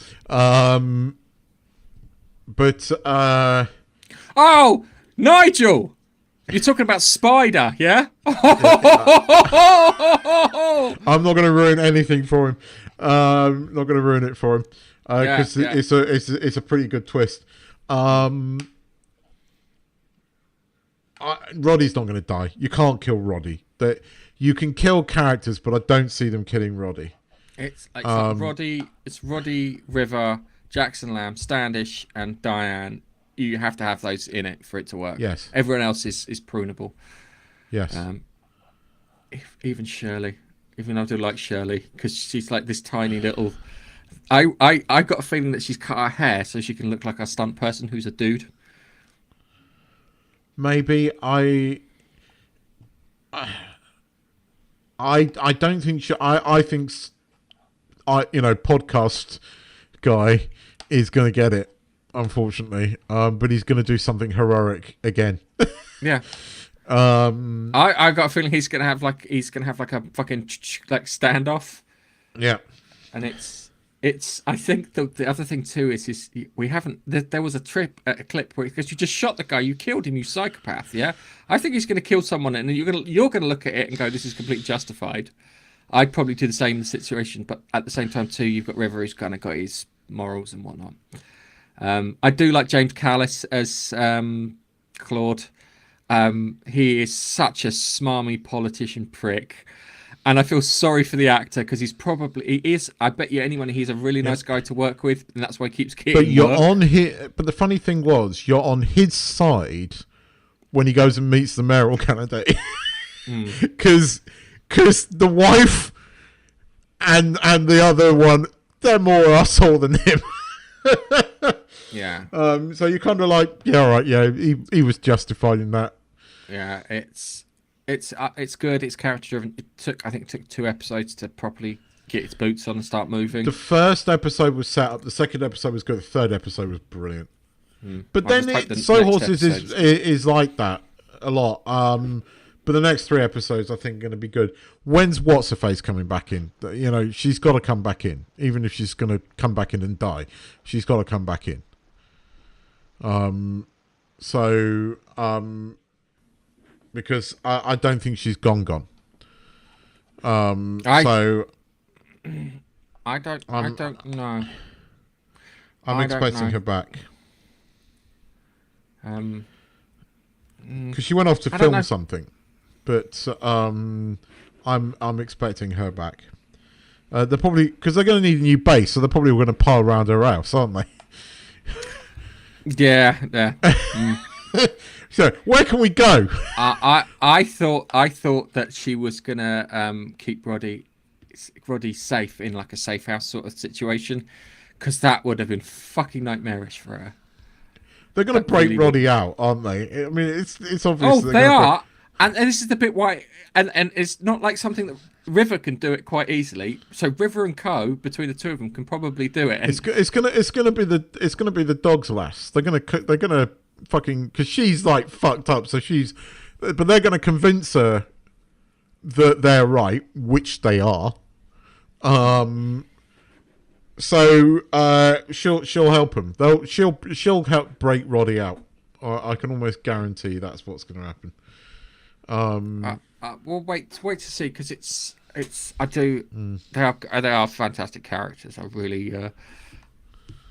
Oh, Nigel. You're talking about Spider, yeah? I'm not going to ruin anything for him. Not going to ruin it for him because it's a pretty good twist. Roddy's not going to die. You can't kill Roddy. You can kill characters, but I don't see them killing Roddy. It's like Roddy. It's Roddy, River, Jackson Lamb, Standish, and Diane. You have to have those in it for it to work. Yes. Everyone else is prunable. Yes. Even Shirley. Even though I do like Shirley, because she's like this tiny little. I got a feeling that she's cut her hair so she can look like a stunt person who's a dude. Maybe I don't think I think podcast guy is going to get it. Unfortunately, but he's going to do something heroic again. Yeah. I got a feeling he's going to have like a fucking like standoff. Yeah. And it's. I think the other thing too is we haven't. There was a clip where because you just shot the guy, you killed him, you psychopath. Yeah. I think he's going to kill someone, and you're gonna look at it and go, "This is completely justified." I'd probably do the same in the situation, but at the same time too, you've got River who's kind of got his morals and whatnot. I do like James Callis as Claude. He is such a smarmy politician prick, and I feel sorry for the actor because he is. I bet you anyone he's a really nice guy to work with, and that's why he keeps getting. But you're on his. But the funny thing was, you're on his side when he goes and meets the mayoral candidate, because the wife and the other one, they're more asshole than him. Yeah. So you're kind of like, yeah, all right, yeah, he was justified in that. Yeah, it's good. It's character driven. I think it took 2 episodes to properly get its boots on and start moving. The first episode was set up. The second episode was good. The third episode was brilliant. But then Horses is like that a lot. But the next 3 episodes, I think, are going to be good. When's What's-Her-Face coming back in? She's got to come back in. Even if she's going to come back in and die, she's got to come back in. Because I don't think she's gone. I don't know. I'm expecting her back. Because she went off to film something. But I'm expecting her back. They're probably because they're going to need a new base, so they're probably going to pile around her house, aren't they? Yeah. So where can we go? I thought that she was gonna keep Roddy safe in like a safe house sort of situation, because that would have been fucking nightmarish for her. They're going to break Roddy out, aren't they? I mean, it's obvious. Oh, they are. And this is the bit why, and it's not like something that River can do it quite easily. So River and Co between the two of them can probably do it. And it's gonna be the dog's lass. They're gonna fucking, because she's like fucked up. So but they're gonna convince her that they're right, which they are. So she'll help him. She'll help break Roddy out. I can almost guarantee that's what's going to happen. We'll wait to see, because it's I do. They are fantastic characters. I really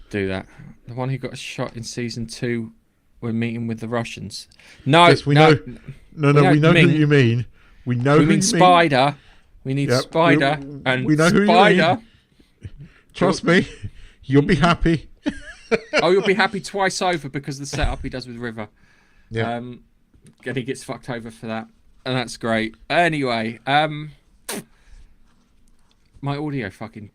do that. The one who got shot in season 2 when meeting with the Russians. No, yes, we know. No, we know who you mean. We know we who mean you Spider. We need Yep, Spider and we know who you Spider. mean. Trust me, you'll be happy. Oh, you'll be happy twice over because of the setup he does with River. Yeah. And he gets fucked over for that, and that's great. Anyway, my audio fucking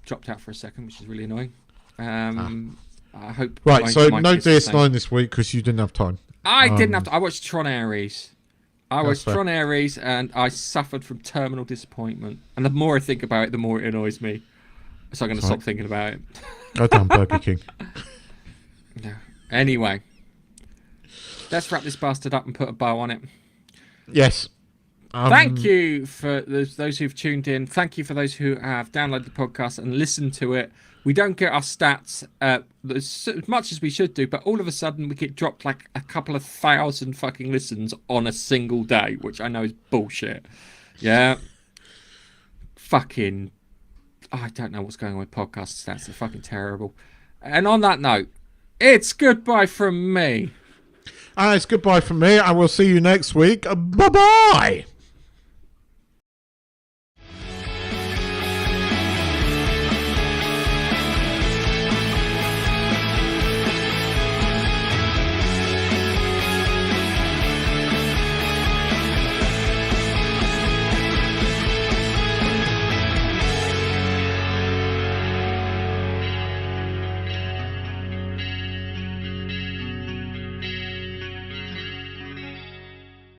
dropped out for a second, which is really annoying. I hope. Right, so Mike no is the same. DS9 this week because you didn't have time. I didn't have to. I watched Tron Ares. And I suffered from terminal disappointment. And the more I think about it, the more it annoys me. So I'm going to stop thinking about it. Go down, Burger King. No. Anyway, let's wrap this bastard up and put a bow on it. Yes. Thank you for those who've tuned in. Thank you for those who have downloaded the podcast and listened to it. We don't get our stats as much as we should do, but all of a sudden we get dropped like a couple of thousand fucking listens on a single day, which I know is bullshit. Yeah. Fucking... I don't know what's going on with podcast stats. They're fucking terrible. And on that note, it's goodbye from me. It's goodbye from me. I will see you next week. Bye-bye.